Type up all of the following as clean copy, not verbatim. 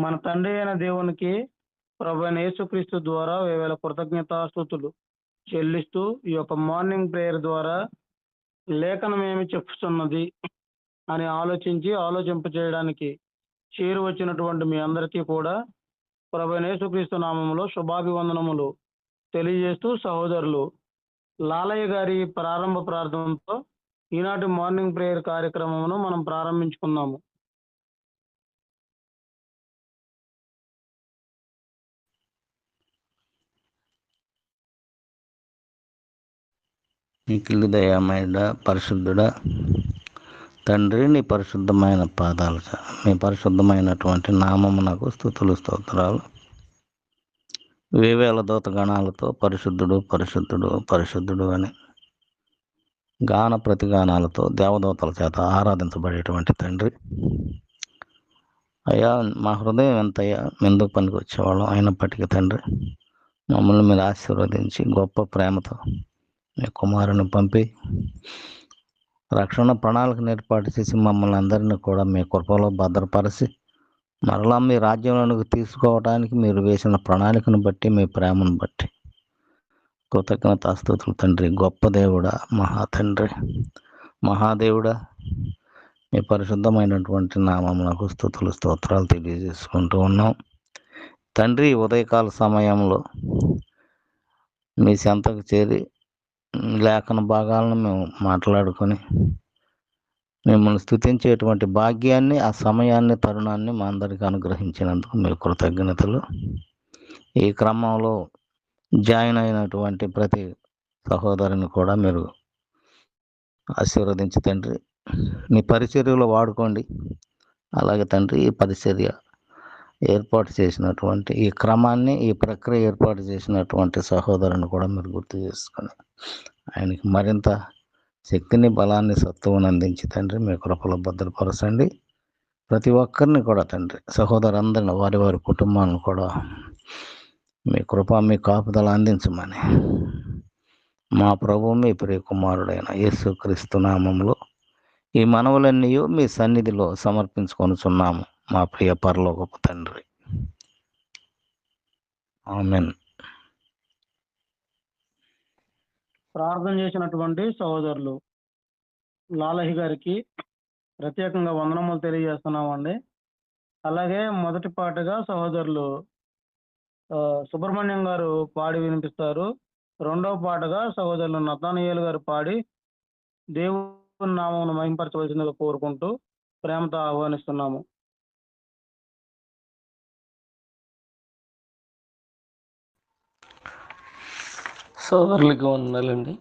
మన తండ్రి అయిన దేవునికి ప్రభువైన యేసుక్రీస్తు ద్వారా వేవేల కృతజ్ఞతాస్తుతులు చెల్లిస్తూ ఈ యొక్క మార్నింగ్ ప్రేయర్ ద్వారా లేఖనం ఏమి చెప్తున్నది అని ఆలోచింపజేయడానికి చేరువచ్చినటువంటి మీ అందరికీ కూడా ప్రభువైన యేసుక్రీస్తు నామములో శుభాభివందనములు తెలియజేస్తూ సహోదరులు లాలయ్య గారి ప్రారంభ ప్రార్థనతో ఈనాటి మార్నింగ్ ప్రేయర్ కార్యక్రమమును మనం ప్రారంభించుకుందాము. మిక్కిలి దయామయుడ పరిశుద్ధుడ తండ్రి, నీ పరిశుద్ధమైన పాదాలు, నీ పరిశుద్ధమైనటువంటి నామమునకు స్తుతులు స్తోత్రాలు. వేవేల దూతగణాలతో పరిశుద్ధుడు పరిశుద్ధుడు పరిశుద్ధుడు అని గాన ప్రతిగానాలతో దేవదూతల చేత ఆరాధించబడేటువంటి తండ్రి, అయ్యా మా హృదయం ఎంతయ్యా ఎందుకు పనికి వచ్చేవాళ్ళం, అయినప్పటికీ తండ్రి మమ్మల్ని మీరు ఆశీర్వదించి గొప్ప ప్రేమతో మీ కుమారుని పంపి రక్షణ ప్రణాళికను ఏర్పాటు చేసి మమ్మల్ని అందరినీ కూడా మీ కృపలో భద్రపరిచి మరలా మీ రాజ్యంలోనికి తీసుకోవడానికి మీరు వేసిన ప్రణాళికను బట్టి, మీ ప్రేమను బట్టి కృతజ్ఞతాస్తుతులు తండ్రి. గొప్ప దేవుడా, మహాతండ్రి, మహాదేవుడా, మీ పరిశుద్ధమైనటువంటి నామమునకు స్తుతులు స్తోత్రాలు తెలియజేసుకుంటూ ఉన్నాం తండ్రి. ఉదయకాల సమయంలో మీ చెంతకు చేరి లేఖన భాగాలను మేము మాట్లాడుకొని మిమ్మల్ని స్తుతించేటువంటి భాగ్యాన్ని, ఆ సమయాన్ని, తరుణాన్ని మా అందరికీ అనుగ్రహించినందుకు మీకు కృతజ్ఞతలు. ఈ క్రమంలో జాయిన్ అయినటువంటి ప్రతి సహోదరుని కూడా మీరు ఆశీర్వదించి తండ్రి మీ పరిచర్యలో వాడుకోండి. అలాగే తండ్రి, ఈ పరిచర్య ఏర్పాటు చేసినటువంటి ఈ క్రమాన్ని, ఈ ప్రక్రియ ఏర్పాటు చేసినటువంటి సహోదరుని కూడా మీరు గుర్తు చేసుకొని ఆయనకి మరింత శక్తిని, బలాన్ని, సత్తువుని అందించి తండ్రి మీ కృపలో భద్రపరచండి. ప్రతి ఒక్కరిని కూడా తండ్రి, సహోదరులందరినీ, వారి వారి కుటుంబాలను కూడా మీ కృప, మీ కాపుదల అందించమని మా ప్రభువు, మీ ప్రియ కుమారుడైన యేసుక్రీస్తు నామములో ఈ మనవులన్నీ మీ సన్నిధిలో సమర్పించుకొనుచున్నాము మా ప్రియ పరలోకపు తండ్రి. ఆమేన్. ప్రార్థన చేసినటువంటి సహోదరులు లాలయ్య గారికి ప్రత్యేకంగా వందనములు తెలియజేస్తున్నామండి. అలాగే మొదటి పాటగా సహోదరులు సుబ్రహ్మణ్యం గారు పాడి వినిపిస్తారు. రెండవ పాటగా సహోదరులు నతానియేలు గారు పాడి దేవుని నామమును మహింపరచవలసిందిగా కోరుకుంటూ ప్రేమతో ఆహ్వానిస్తున్నాము. సోదరులకు వందనాలండి.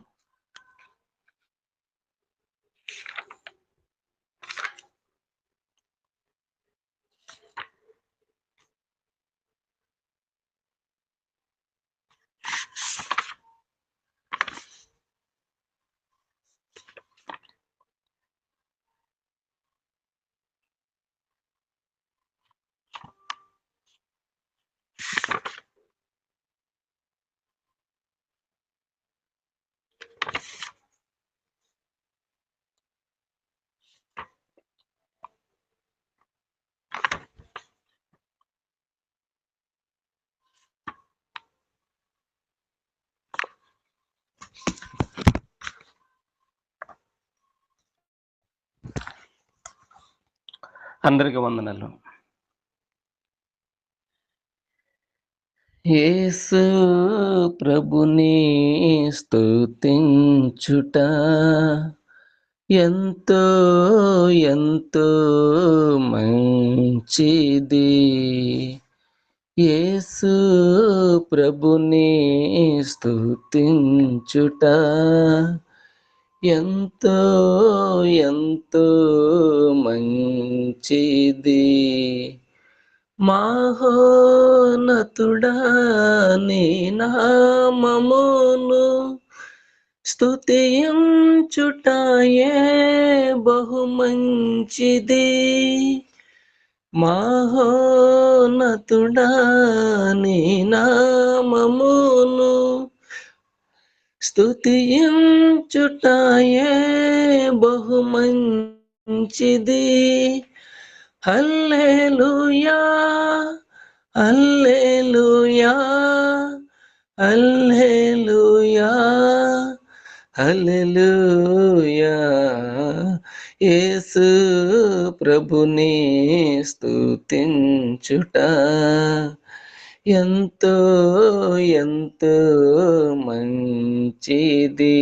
అందరికి వందనాలు. యేసు ప్రభుని స్తుతించుట ఎంతో ఎంతో మంచిది. యేసు ప్రభుని స్తుతించుట ఎంతో ఎంతో మంచిది. మహోన్నతుడా నీ నామమును స్తుతించుటయే బహుమంచిది. మహోన్నతుడా నీ నామమును స్తుతించుటయే బహుమంచిది. హల్లెలూయా హల్లెలూయా హల్లెలూయా హల్లెలూయా యేసు ప్రభుని స్తుతించుట ఎంతో ఎంతో మంచిది.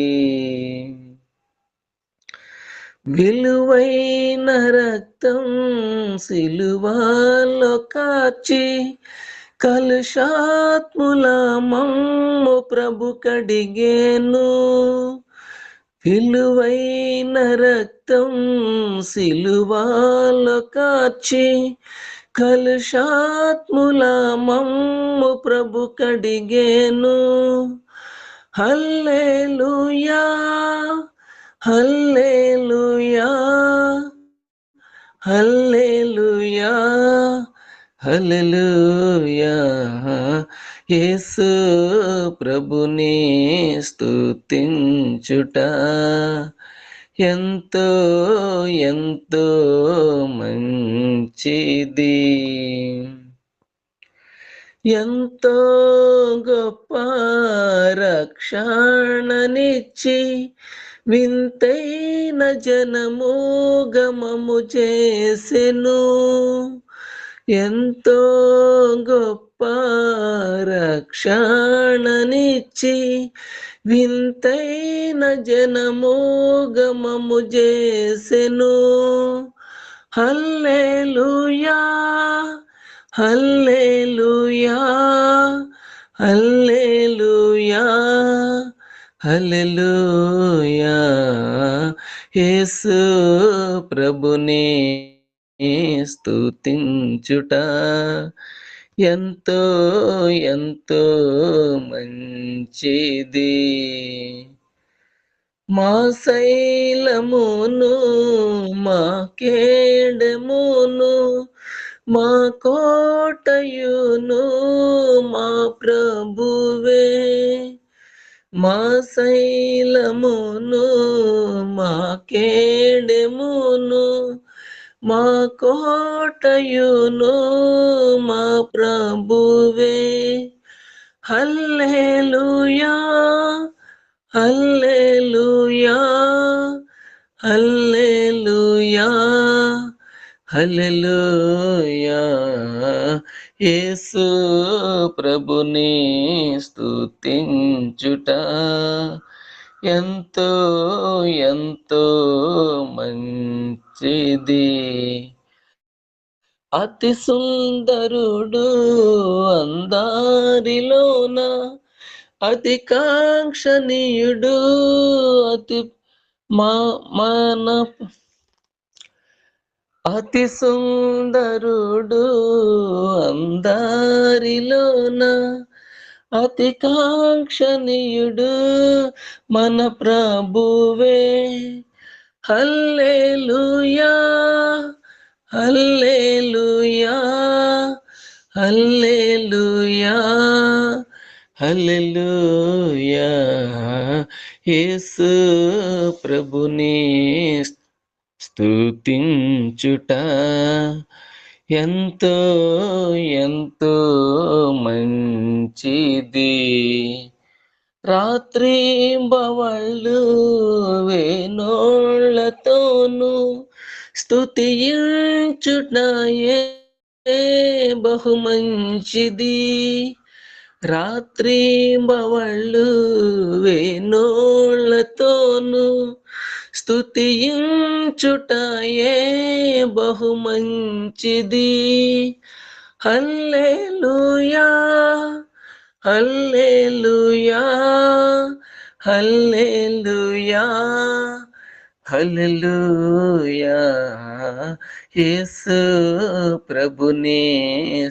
విలువైన రక్తం సిలువలో కాచి కలుషాత్ముల మమ్ము ప్రభు కడిగేను. విలువైన రక్తం సిలువలో కాచి కలుషాత్ముల మమ్ము ప్రభు కడిగేను. హల్లెలూయా హల్లెలూయా హల్లెలూయా హల్లెలూయా యేసు ప్రభుని స్తుతించుట ఎంతో ఎంతో మంచిది. ఎంతో గొప్ప రక్షణనిచ్చి వింతైన జనము గమము చేసెను. ఎంతో గొప్ప రక్షణనిచ్చి వింతైన జనము గమము చేసెను. హల్లెలూయా హల్లెలూయా హల్లెలూయా హల్లెలూయా యేసు ప్రభుని స్తుతించుట ఎంతో ఎంతో మంచిది. మా శైలమును మా కేడమును మా కోటయును మా ప్రభువే. మా శైలమును మా కేడమును మా కోటయును మా ప్రభువే. హల్లెలూయా హల్లెలూయా హల్లెలూయా హల్లెలూయా యేసు ప్రభుని స్తుతించుట ఎంతో ఎంతో మంచిది. అతి సుందరుడు అందరిలోన అతి కాంక్షణీయుడు అతి మన అతి సుందరుడు అందరిలోన అతి కాంక్షణీయుడు మన ప్రభువే. హల్లెలూయా హల్లెలూయా హల్లెలూయా హల్లెలూయా యేసు ప్రభుని స్తుతించుట ఎంతో ఎంతో మంచిది. రాత్రింబవళ్ళు వేణోళ్ళతోను స్తుతించుటయే బహు మంచిది. రాత్రింబవళ్ళు వేణోళ్ళతోను స్తుతించుటయే బహు మంచిది. హల్లెలూయా హల్లెలూయా హల్లెలూయా హల్లెలూయా యేసు ప్రభుని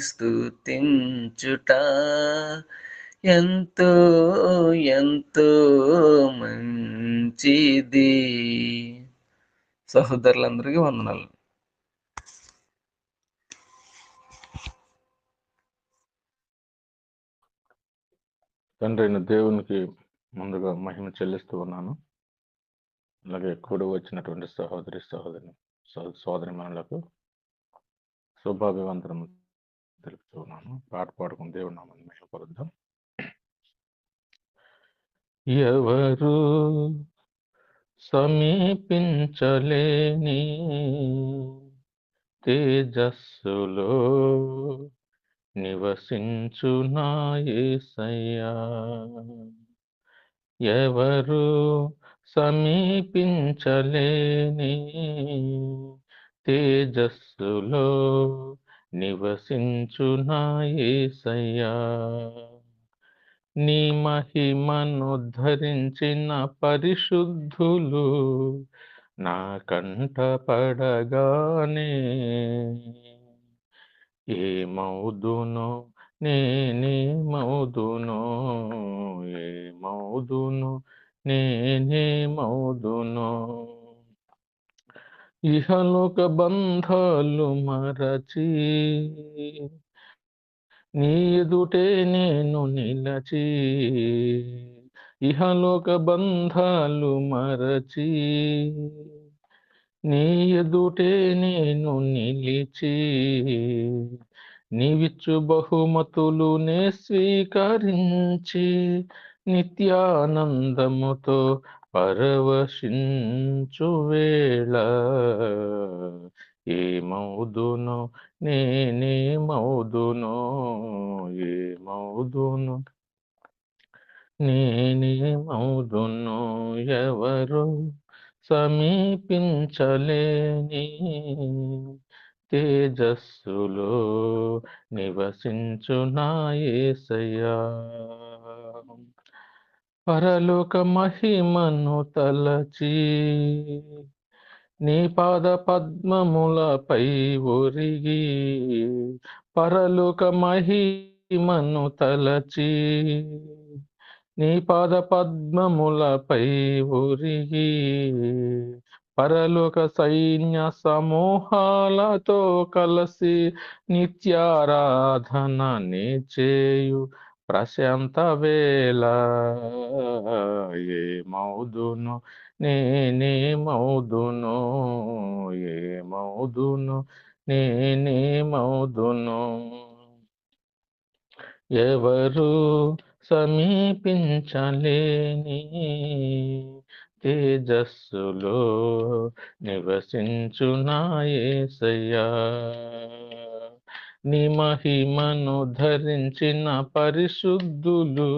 స్తుతించుట ఎంతో ఎంతో మంచిది. సహోదరులందరికీ వందనాలు. తండ్రి అయిన దేవునికి ముందుగా మహిమ చెల్లిస్తూ ఉన్నాను. అలాగే కూడి వచ్చినటువంటి సోదరి మనులకు శుభాభివందనం తెలుపుతున్నాను. పాట పాడుకుని దేవుడి నామాన్ని మహిమపరుద్దాం. ఎవరు సమీపించలేని తేజస్సులో నివసించు నా యేసయ్యా, ఎవరు సమీపించలేని తేజస్సులో నివసించు నా యేసయ్యా, నీ మహిమను ధరించిన పరిశుద్ధులు నా కంట పడగానే ఏమౌదునో నేనేమౌదునో, ఏమౌదునో నేనేమౌదునో, ఇహలోక బంధాలు మరచి నీ ఎదుటే నేను నిలచి, ఇహలోక బంధాలు మరచి నీ ఎదుటే నేను నిలిచి, నీవిచ్చు బహుమతులు నే స్వీకరించి నిత్యానందముతో పరవశించు వేళ ఏమౌదునో నేనేమౌదునో, ఏమౌదునో నేనేమౌదునో, ఎవరు సమీపించలేని తేజస్సులో నివసించు నా యేసయ్యా, పరలోక మహిమను తలచి నీ పాద పద్మములపై ఒరిగి, పరలోక మహిమను తలచి నీ పాద పద్మములపై ఒరిగి, పరలోక సైన్య సమూహాలతో కలిసి నిత్యారాధన నే చేయు ప్రశాంత వేళ ఏమౌదునో నేనేమౌదునో, ఏమౌదునో నేనేమౌదునో, ఎవరు సమీపించలేని తేజస్సులో నివసించు నా యేసయ్యా, నీ మహిమను ధరించిన పరిశుద్ధులు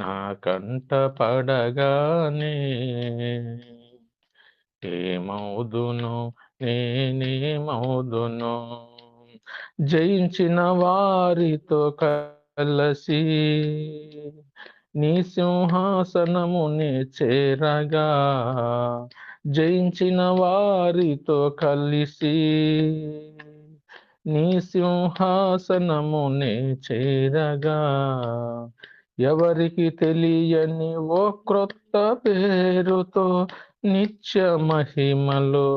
నా కంట పడగానే ఏమౌదునో నేనేమౌదునో, జయించిన వారితో కలసి నీ సింహాసనముని చేరగా, జయించిన వారితో కలిసి నీ సింహాసనముని చేరగా, ఎవరికి తెలియని ఓ క్రొత్త పేరుతో నిత్య మహిమలో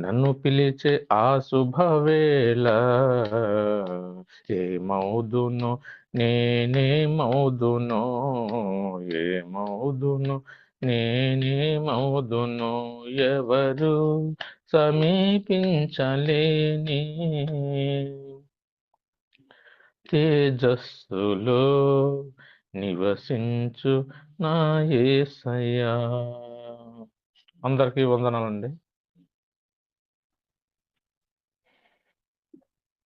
నన్ను పిలిచే ఆ శుభవేళ ఏమౌదునో నేనేమౌదునో, ఏమౌదునో నేనేమౌదునో, ఎవరు సమీపించలేని తేజస్సులో నివసించు నా యేసయ్యా. అందరికీ వందనాలండి.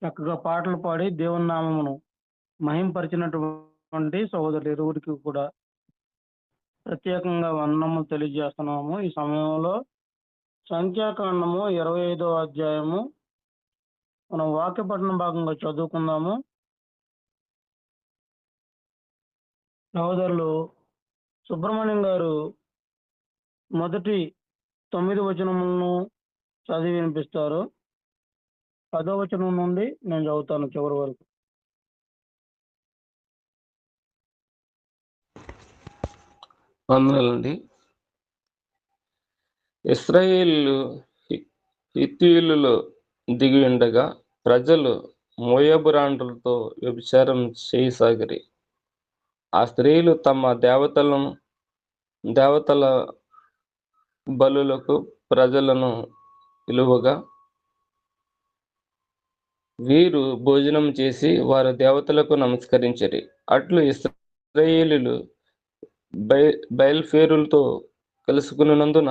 చక్కగా పాటలు పాడి దేవుని నామమును మహింపరిచినటువంటి సహోదరులు ఇరువురికి కూడా ప్రత్యేకంగా వందనము తెలియజేస్తున్నాము. ఈ సమయంలో సంఖ్యాకాండము 25వ అధ్యాయము మనం వాక్యపఠన భాగంగా చదువుకుందాము. సహోదరులు సుబ్రహ్మణ్యం గారు మొదటి 9 వచనములను చదివి వినిపిస్తారు. 10వ వచనం నుండి నేను చదువుతాను చివరి వరకు. వందనాలండి. ఇశ్రాయేలు హిత్తీయులలో దిగి ఉండగా ప్రజలు మోయాబురాండ్రులతో వ్యభిచారం చేయసాగిరి. ఆ స్త్రీలు తమ దేవతల బలులకు ప్రజలను పిలువగా వీరు భోజనం చేసి వారు దేవతలకు నమస్కరించిరి. అట్లు ఇశ్రాయేలీయులు బయల్ఫేరులతో కలుసుకున్నందున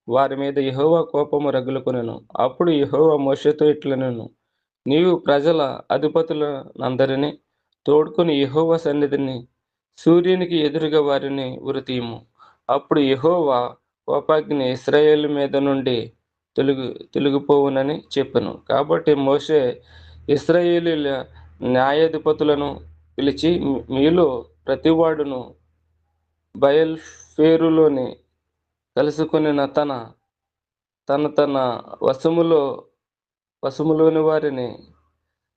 వారి మీద యెహోవా కోపము రగులుకొనెను. అప్పుడు యెహోవా మోషేతో ఇట్లనెను, నీవు ప్రజల అధిపతులనందరినీ తోడుకొని యెహోవా సన్నిధిని సూర్యునికి ఎదురుగా వారిని ఉరితీయుము. అప్పుడు యెహోవా కోపాగ్ని ఇశ్రాయేలు మీద నుండి తొలగిపోవునని చెప్పెను. కాబట్టి మోషే ఇశ్రాయేలీయుల న్యాయాధిపతులను పిలిచి, మీలో ప్రతివాడును బయల్ఫేరులోని కలుసుకొనిన తన వశములోని వారిని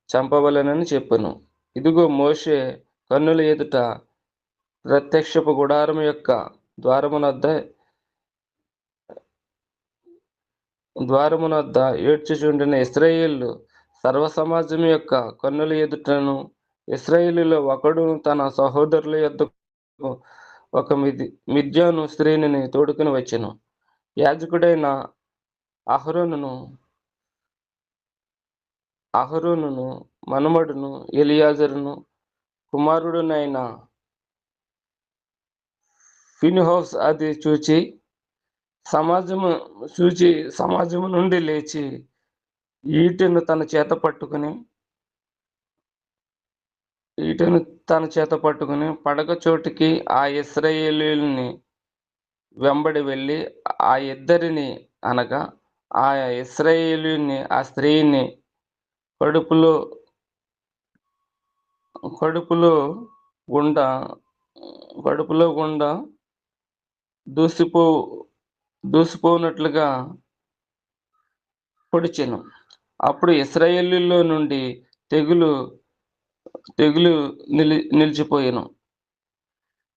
చంపవలెనని చెప్పెను. ఇదిగో మోషే కన్నుల ఎదుట ప్రత్యక్షపు గుడారము యొక్క ద్వారమునొద్ద ఏడ్చుచుండిన ఇశ్రాయేలు సర్వసమాజం యొక్క కన్నుల ఎదుటను, ఇశ్రాయేలులో ఒకడును తన సహోదరుల యొద్దకు ఒక మిద్యాను స్త్రీని తోడుకుని వచ్చెను. యాజకుడైన అహరోనును మనుమడును ఎలియాజరును కుమారుడునైన ఫినెహాసు అది చూచి సమాజము నుండి లేచి ఈటెను తన చేత పట్టుకుని పడక చోటికి ఆ ఇశ్రాయేలీయుల్ని వెంబడి వెళ్ళి ఆ ఇద్దరిని అనగా ఆ ఇశ్రాయేలీయుని ఆ స్త్రీని కడుపులో గుండా దూసిపోనట్లుగా పొడిచెను. అప్పుడు ఇశ్రాయేలీయుల్లో నుండి తెగులు నిలిచిపోయెను.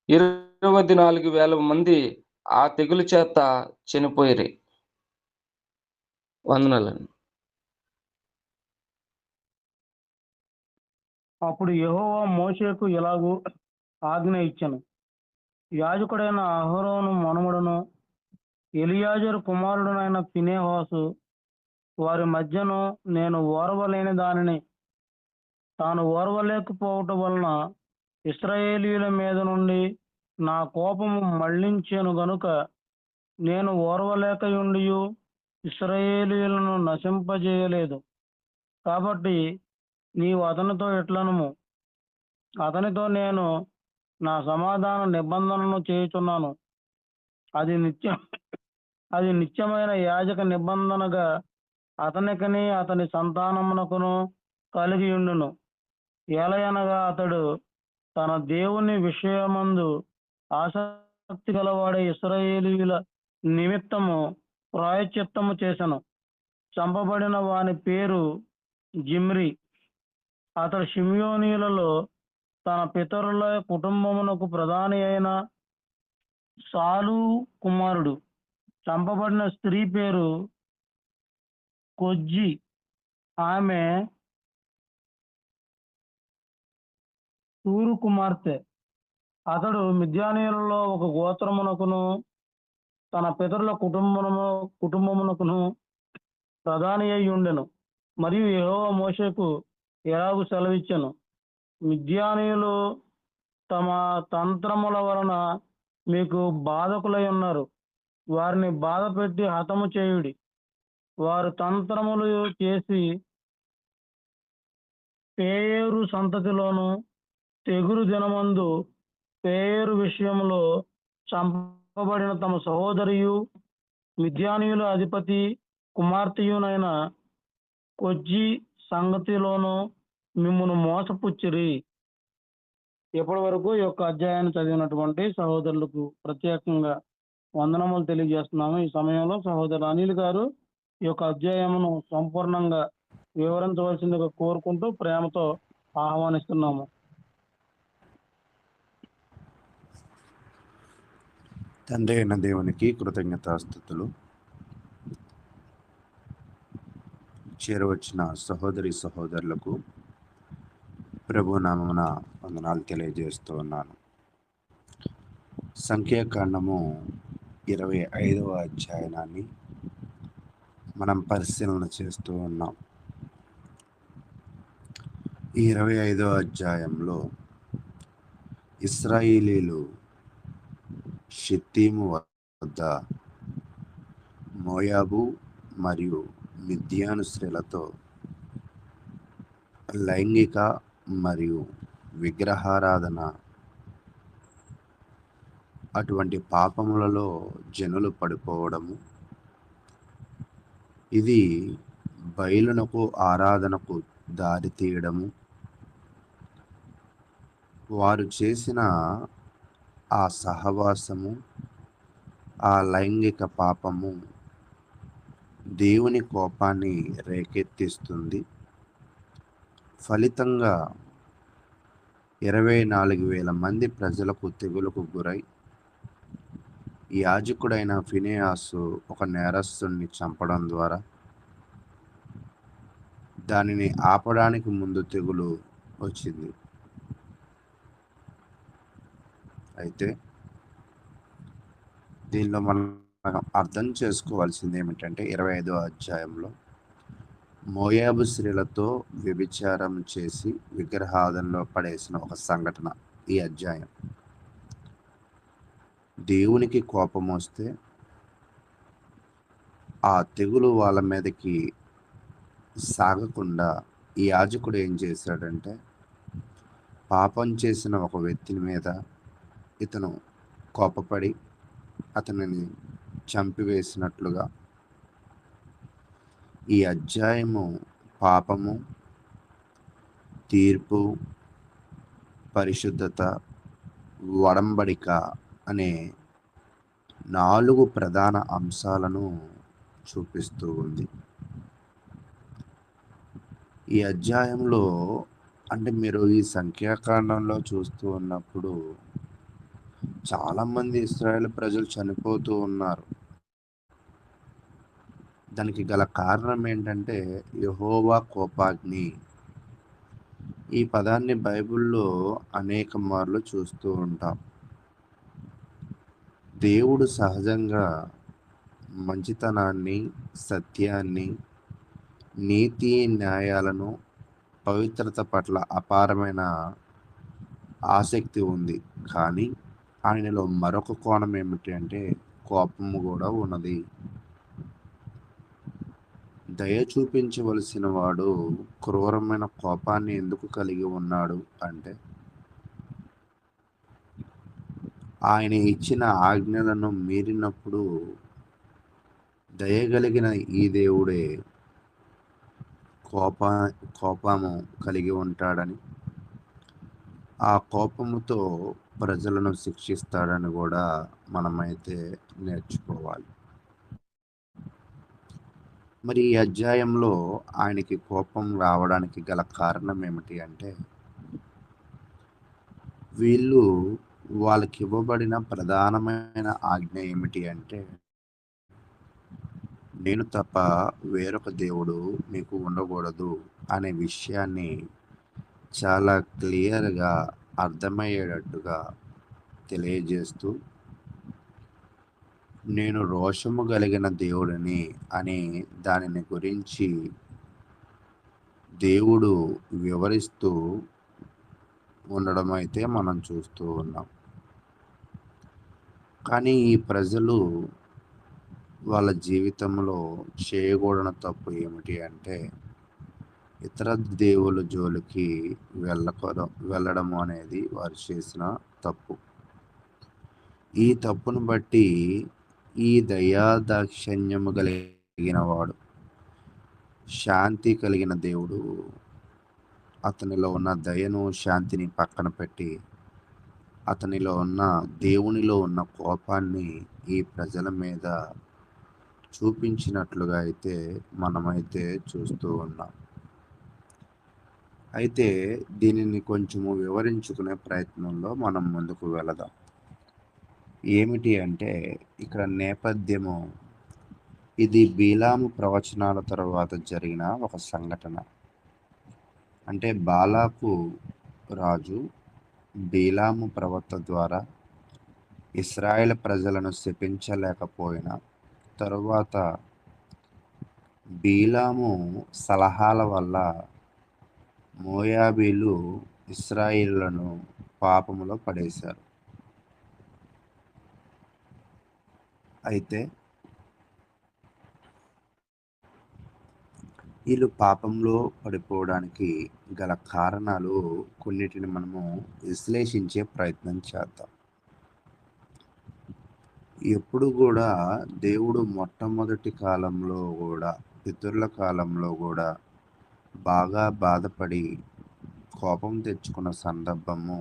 24,000 మంది ఆ తెగులు చేత చనిపోయిరి. వందనాలండి. అప్పుడు యెహోవా మోషేకు ఇలాగూ ఆజ్ఞ ఇచ్చెను, యాజకుడైన అహరోను మనుమడును ఎలియాజరు కుమారుడునైన ఫినెహాసు వారి మధ్యను నేను ఓర్వలేని దానిని తాను ఓర్వలేకపోవటం వలన ఇశ్రాయేలీయుల మీద నుండి నా కోపము మళ్లించెను గనుక నేను ఓర్వలేకయుండియు ఇశ్రాయేలీయులను నశింపజేయలేదు. కాబట్టి నీవు అతనితో ఇట్లనుము, అతనితో నేను నా సమాధాన నిబంధనను చేయుచున్నాను. అది నిత్యమైన యాజక నిబంధనగా అతనికిని అతని సంతానమునకును కలిగి ఉండును. ఏలయనగా అతడు తన దేవుని విషయమందు ఆసక్తి గలవాడే ఇశ్రాయేలీయుల నిమిత్తము ప్రాయశ్చిత్తము చేసెను. చంపబడిన వాని పేరు జిమ్రి. అతడు షిమ్యోనీయులలో తన పితరుల కుటుంబమునకు ప్రధాని అయిన సాలు కుమారుడు. చంపబడిన స్త్రీ పేరు కొజ్జి. ఆమె తూరు కుమార్తె. అతడు మిద్యానీయులలో ఒక గోత్రమునకును తన పితరుల కుటుంబమునకును ప్రధాని అయి ఉండెను. మరియు యెహోవా మోషేకు ఎలాగూ సెలవిచ్చెను, మిద్యానీయులు తమ తంత్రముల వలన మీకు బాధకులై ఉన్నారు. వారిని బాధ పెట్టి హతము చేయుడి. వారు తంత్రములు చేసి పేయేరు సంతతిలోను తెగులు దినమందు పేయేరు విషయంలో చంపబడిన తమ సహోదరియు మిద్యానీయుల అధిపతి కుమార్తెయునైన కొజ్జి సంగతిలోను మిమ్మును మోసపుచ్చిరి. ఇప్పటి వరకు ఈ యొక్క అధ్యాయాన్ని చదివినటువంటి సహోదరులకు ప్రత్యేకంగా వందనములు తెలియజేస్తున్నాము. ఈ సమయంలో సహోదరు అనిల్ గారు ఈ యొక్క అధ్యాయమును సంపూర్ణంగా వివరించవలసిందిగా కోరుకుంటూ ప్రేమతో ఆహ్వానిస్తున్నాము. తండ్రి అయిన దేవునికి కృతజ్ఞతాస్తుతులు. చేరవచ్చిన సహోదరి సహోదరులకు ప్రభు నామమున వందనాలు తెలియజేస్తూ ఉన్నాను. సంఖ్యాకాండము 25వ అధ్యాయాన్ని మనం పరిశీలన చేస్తూ ఉన్నాం. ఈ 25వ అధ్యాయంలో ఇశ్రాయేలీలు షిత్తీము వద్ద మోయాబు మరియు మిద్యాను స్త్రీలతో లైంగిక మరియు విగ్రహారాధన అటువంటి పాపములలో జనులు పడిపోవడము, ఇది బయలునకు ఆరాధనకు దారి తీయడము, వారు చేసిన ఆ సహవాసము, ఆ లైంగిక పాపము దేవుని కోపాన్ని రేకెత్తిస్తుంది. ఫలితంగా 24,000 మంది ప్రజలకు తెగులుకు గురై యాజకుడైన ఫినెహాసు ఒక నేరస్తుడిని చంపడం ద్వారా దానిని ఆపడానికి ముందు తెగులు వచ్చింది. అయితే దీనిలో మనం అర్థం చేసుకోవాల్సింది ఏమిటంటే 25వ అధ్యాయంలో మోయాబు స్త్రీలతో వ్యభిచారం చేసి విగ్రహాదంలో పడేసిన ఒక సంఘటన. ఈ అధ్యాయం దేవునికి కోపం వస్తే ఆ తెగులు వాళ్ళ మీదకి సాగకుండా ఈ యాజకుడు ఏం చేశాడంటే, పాపం చేసిన ఒక వ్యక్తిని మీద ఇతను కోపపడి అతనిని చంపివేసినట్లుగా ఈ అధ్యాయము పాపము, తీర్పు, పరిశుద్ధత, వడంబడిక అనే 4 ప్రధాన అంశాలను చూపిస్తూ ఉంది. ఈ అధ్యాయంలో అంటే మీరు ఈ సంఖ్యాకాండంలో చూస్తూ ఉన్నప్పుడు చాలామంది ఇశ్రాయేలు ప్రజలు చనిపోతూ ఉన్నారు. దానికి గల కారణం ఏంటంటే యెహోవా కోపాగ్ని. ఈ పదాన్ని బైబిల్లో అనేక మార్లు చూస్తూ ఉంటాం. దేవుడు సహజంగా మంచితనాన్ని, సత్యాన్ని, నీతి న్యాయాలను, పవిత్రత పట్ల అపారమైన ఆసక్తి ఉంది. కానీ ఆయనలో మరొక కోణం ఏమిటి అంటే కోపము కూడా ఉన్నది. దయ చూపించవలసిన వాడు క్రూరమైన కోపాన్ని ఎందుకు కలిగి ఉన్నాడు అంటే, ఆయన ఇచ్చిన ఆజ్ఞలను మీరినప్పుడు దయగలిగిన ఈ దేవుడే కోపము కలిగి ఉంటాడని, ఆ కోపముతో ప్రజలను శిక్షిస్తాడని కూడా మనమైతే నేర్చుకోవాలి. మరి ఈ అధ్యాయంలో ఆయనకి కోపం రావడానికి గల కారణం ఏమిటి అంటే, వాళ్ళకి ఇవ్వబడిన ప్రధానమైన ఆజ్ఞ ఏమిటి అంటే, నేను తప్ప వేరొక దేవుడు మీకు ఉండకూడదు అనే విషయాన్ని చాలా క్లియర్గా అర్థమయ్యేటట్టుగా తెలియజేస్తూ, నేను రోషము కలిగిన దేవుడిని అని దానిని గురించి దేవుడు వివరిస్తూ ఉండడం అయితే మనం చూస్తూ ఉన్నాం. కానీ ఈ ప్రజలు వాళ్ళ జీవితంలో చేయకూడని తప్పు ఏమిటి అంటే, ఇతర దేవుల జోలికి వెళ్ళడం అనేది వారు చేసిన తప్పు. ఈ తప్పును బట్టి ఈ దయాదాక్షిణ్యము కలిగిన వాడు, శాంతి కలిగిన దేవుడు అతనిలో ఉన్న దయను, శాంతిని పక్కన పెట్టి అతనిలో ఉన్న దేవునిలో ఉన్న కోపాన్ని ఈ ప్రజల మీద చూపించినట్లుగా అయితే మనమైతే చూస్తూ ఉన్నాం. అయితే దీనిని కొంచెము వివరించుకునే ప్రయత్నంలో మనం ముందుకు వెళదాం. ఏమిటి అంటే ఇక్కడ నేపథ్యము, ఇది బీలాము ప్రవచనాల తర్వాత జరిగిన ఒక సంఘటన. అంటే బాలాకు రాజు బీలాము ప్రవక్త ద్వారా ఇశ్రాయేల్ ప్రజలను శపించలేకపోయిన తరువాత బీలాము సలహాల వల్ల మోయాబీలు ఇశ్రాయేలులను పాపములో పడేశారు. అయితే వీళ్ళు పాపంలో పడిపోవడానికి గల కారణాలు కొన్నిటిని మనము విశ్లేషించే ప్రయత్నం చేద్దాం. ఎప్పుడు కూడా దేవుడు మొట్టమొదటి కాలంలో కూడా, పితరుల కాలంలో కూడా బాగా బాధపడి కోపం తెచ్చుకున్న సందర్భము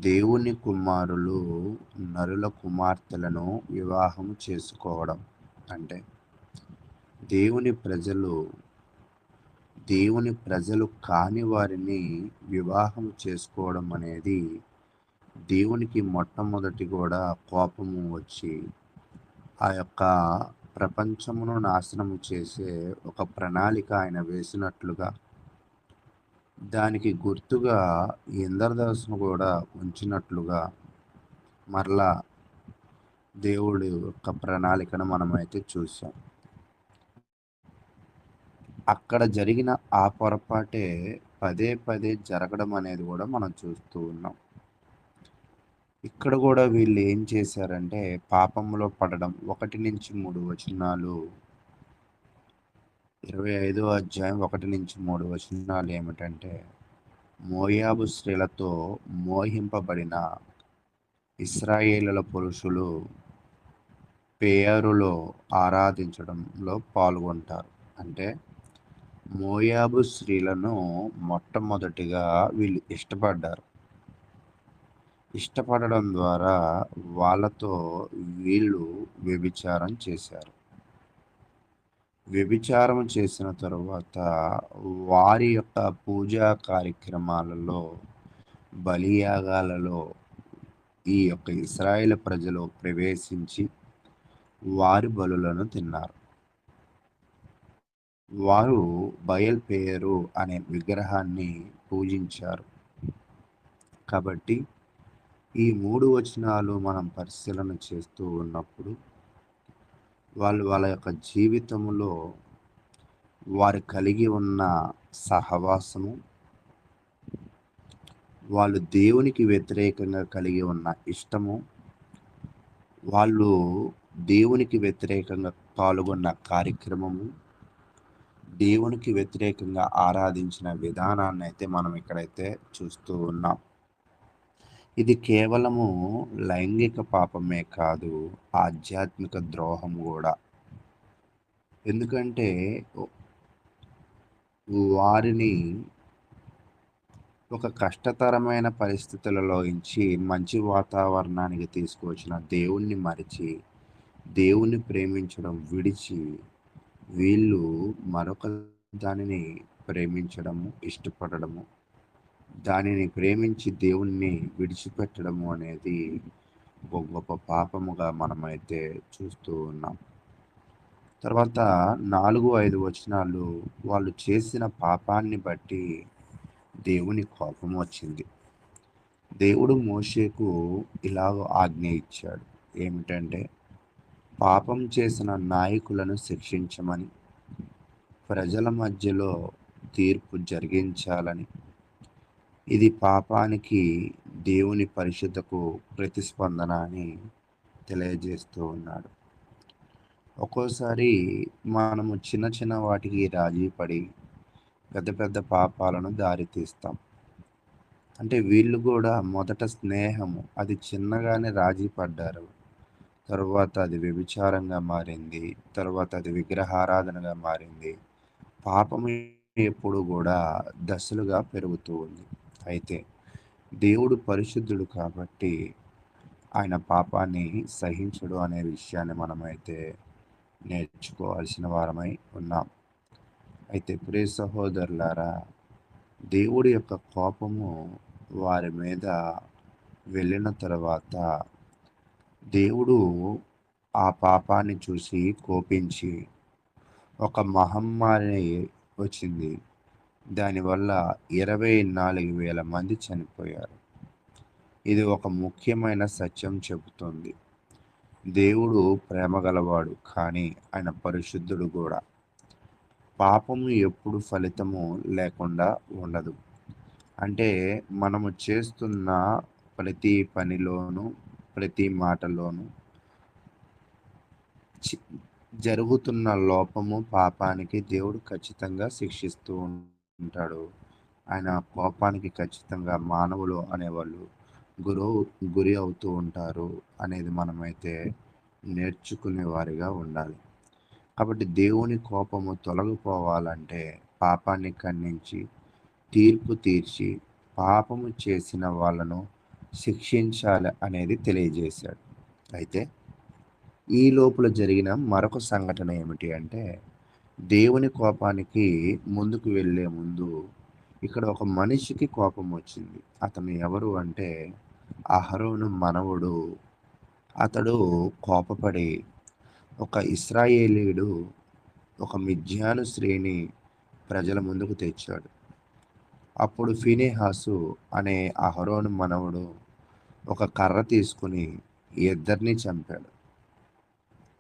దేవుని కుమారులు నరుల కుమార్తెలను వివాహం చేసుకోవడం. అంటే దేవుని ప్రజలు కాని వారిని వివాహం చేసుకోవడం అనేది దేవునికి మొట్టమొదటి కూడా కోపము వచ్చి ఆ యొక్క ప్రపంచమును నాశనము చేసే ఒక ప్రణాళిక ఆయన వేసినట్లుగా, దానికి గుర్తుగా ఇంద్రధనుస్సును కూడా ఉంచినట్లుగా మరలా దేవుడి యొక్క ప్రణాళికను మనమైతే చూసాం. అక్కడ జరిగిన ఆ పొరపాటే పదే పదే జరగడం అనేది కూడా మనం చూస్తూ ఉన్నాం. ఇక్కడ కూడా వీళ్ళు ఏం చేశారంటే పాపంలో పడడం. 1-3 వచనాలు, 25వ అధ్యాయం 1-3 వచనాలు ఏమిటంటే, మోయాబు స్త్రీలతో మోహింపబడిన ఇశ్రాయేలుల పురుషులు పేయరులో ఆరాధించడంలో పాల్గొంటారు. అంటే మోయాబు స్త్రీలను మొట్టమొదటిగా వీళ్ళు ఇష్టపడడం ద్వారా వాళ్ళతో వీళ్ళు వ్యభిచారం చేశారు. వ్యభిచారం చేసిన తరువాత వారి యొక్క పూజా కార్యక్రమాలలో, బలియాగాలలో ఈ యొక్క ఇశ్రాయేలు ప్రజలు ప్రవేశించి వారి బలులను తిన్నారు. వారు బయల్పేరు అనే విగ్రహాన్ని పూజించారు. కాబట్టి ఈ 3 వచనాలు మనం పరిశీలన చేస్తూ ఉన్నప్పుడు వాళ్ళ యొక్క జీవితంలో వారు కలిగి ఉన్న సహవాసము, వాళ్ళు దేవునికి వ్యతిరేకంగా కలిగి ఉన్న ఇష్టము, వాళ్ళు దేవునికి వ్యతిరేకంగా పాల్గొన్న కార్యక్రమము, దేవునికి వ్యతిరేకంగా ఆరాధించిన విధానాన్ని అయితే మనం ఇక్కడైతే చూస్తూ ఉన్నాం. ఇది కేవలము లైంగిక పాపమే కాదు, ఆధ్యాత్మిక ద్రోహం కూడా. ఎందుకంటే వారిని ఒక కష్టతరమైన పరిస్థితులలో నుంచి మంచి వాతావరణానికి తీసుకువచ్చిన దేవుణ్ణి మరిచి, దేవుణ్ణి ప్రేమించడం విడిచి వీళ్ళు మరొక దానిని ప్రేమించడము, ఇష్టపడము, దానిని ప్రేమించి దేవుణ్ణి విడిచిపెట్టడము అనేది ఒక గొప్ప పాపముగా మనమైతే చూస్తూ ఉన్నాం. తర్వాత 4-5 వచనాలు, వాళ్ళు చేసిన పాపాన్ని బట్టి దేవుని కోపం వచ్చింది. దేవుడు మోషేకు ఇలాగ ఆజ్ఞ ఇచ్చాడు. ఏమిటంటే, పాపం చేసిన నాయకులను శిక్షించమని, ప్రజల మధ్యలో తీర్పు జరిగించాలని. ఇది పాపానికి దేవుని పరిశుద్ధకు ప్రతిస్పందన అని తెలియజేస్తూ ఉన్నాడు. ఒక్కోసారి మనము చిన్న చిన్న వాటికి రాజీ పడి పెద్ద పెద్ద పాపాలను దారితీస్తాం. అంటే వీళ్ళు కూడా మొదట స్నేహము, అది చిన్నగానే రాజీ పడ్డారు, తరువాత అది వ్యభిచారంగా మారింది, తరువాత అది విగ్రహారాధనగా మారింది. పాపము ఎప్పుడు కూడా దశలుగా పెరుగుతూ ఉంది. అయితే దేవుడు పరిశుద్ధుడు కాబట్టి ఆయన పాపాన్ని సహించడు అనే విషయాన్ని మనమైతే నేర్చుకోవాల్సిన వారమై ఉన్నాం. అయితే ప్రియ సహోదరులారా, దేవుడి యొక్క కోపము వారి మీద వెళ్ళిన తర్వాత దేవుడు ఆ పాపాన్ని చూసి కోపించి ఒక మహమ్మారి వచ్చింది. దానివల్ల 24,000 మంది చనిపోయారు. ఇది ఒక ముఖ్యమైన సత్యం చెబుతుంది. దేవుడు ప్రేమ గలవాడు, కానీ ఆయన పరిశుద్ధుడు కూడా. పాపము ఎప్పుడు ఫలితము లేకుండా ఉండదు. అంటే మనము చేస్తున్న ప్రతి పనిలోనూ, ప్రతి మాటలోనూ జరుగుతున్న లోపము, పాపానికి దేవుడు ఖచ్చితంగా శిక్షిస్తూ ఉంటాడు. ఆయన కోపానికి ఖచ్చితంగా మానవులు అనేవాళ్ళు గురి అవుతూ ఉంటారు అనేది మనమైతే నేర్చుకునే వారిగా ఉండాలి. కాబట్టి దేవుని కోపము తొలగిపోవాలంటే పాపాన్ని ఖండించి తీర్పు తీర్చి పాపము చేసిన వాళ్ళను శిక్షించాలి అనేది తెలియజేశాడు. అయితే ఈ లోపల జరిగిన మరొక సంఘటన ఏమిటి అంటే, దేవుని కోపానికి ముందుకు వెళ్ళే ముందు ఇక్కడ ఒక మనిషికి కోపం వచ్చింది. అతను ఎవరు అంటే అహరోను మనవడు. అతడు కోపపడి ఒక ఇశ్రాయేలీయుడు ఒక మిద్యాను స్త్రీని ప్రజల ముందుకు తెచ్చాడు. అప్పుడు ఫీనెహాసు అనే అహరోను మనవడు ఒక కర్ర తీసుకుని ఇద్దరిని చంపాడు.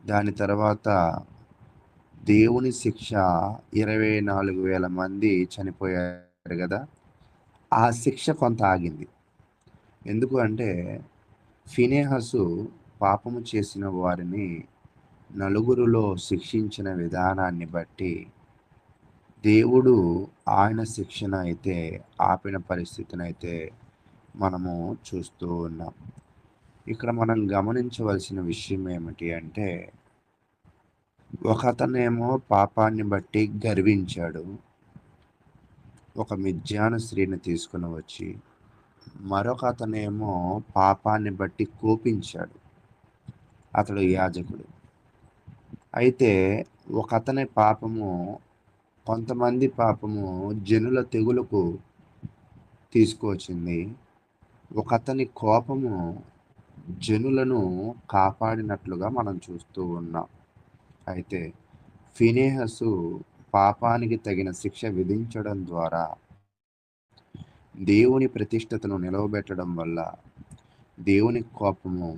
దాని తర్వాత దేవుని శిక్ష 24,000 మంది చనిపోయారు కదా, ఆ శిక్ష కొంత ఆగింది. ఎందుకు అంటే ఫీనెహాసు పాపము చేసిన వారిని నలుగురిలో శిక్షించిన విధానాన్ని బట్టి దేవుడు ఆయన శిక్షణ అయితే ఆపిన పరిస్థితిని అయితే మనము చూస్తూ ఉన్నాం. ఇక్కడ మనం గమనించవలసిన విషయం ఏమిటి అంటే, ఒకతనేమో పాపాన్ని బట్టి గర్వించాడు, ఒక మిద్యాను స్త్రీని తీసుకుని వచ్చి. మరొక అతనేమో పాపాన్ని బట్టి కోపించాడు, అతడు యాజకుడు. అయితే ఒక అతని పాపము, కొంతమంది పాపము జనుల తెగులకు తీసుకొచ్చింది. ఒక అతని కోపము జనులను కాపాడినట్లుగా మనం చూస్తూ ఉన్నాం. అయితే ఫీనెహాసు పాపానికి తగిన శిక్ష విధించడం ద్వారా దేవుని ప్రతిష్టతను నిలవబెట్టడం వల్ల దేవుని కోపము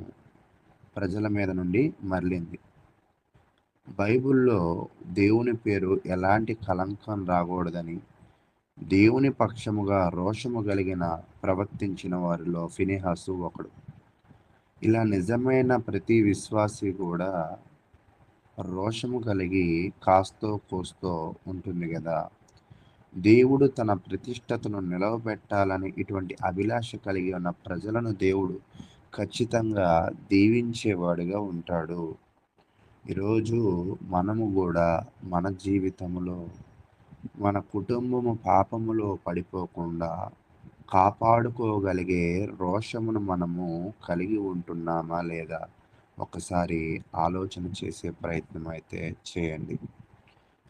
ప్రజల మీద నుండి మరలింది. బైబిల్లో దేవుని పేరు ఎలాంటి కలంకం రాకూడదని దేవుని పక్షముగా రోషము కలిగిన ప్రవర్తించిన వారిలో ఫీనెహాసు ఒకడు. ఇలా నిజమైన ప్రతి విశ్వాసి కూడా రోషము కలిగి కాస్తో కోస్తో ఉంటుంది కదా. దేవుడు తన ప్రతిష్టతను నిలవబెట్టాలని ఇటువంటి అభిలాష కలిగి ఉన్న ప్రజలను దేవుడు ఖచ్చితంగా దీవించేవాడిగా ఉంటాడు. ఈరోజు మనము కూడా మన జీవితంలో మన కుటుంబము పాపములో పడిపోకుండా కాపాడుకోగలిగే రోషమును మనము కలిగి ఉంటున్నామా లేదా ఒకసారి ఆలోచన చేసే ప్రయత్నం అయితే చేయండి.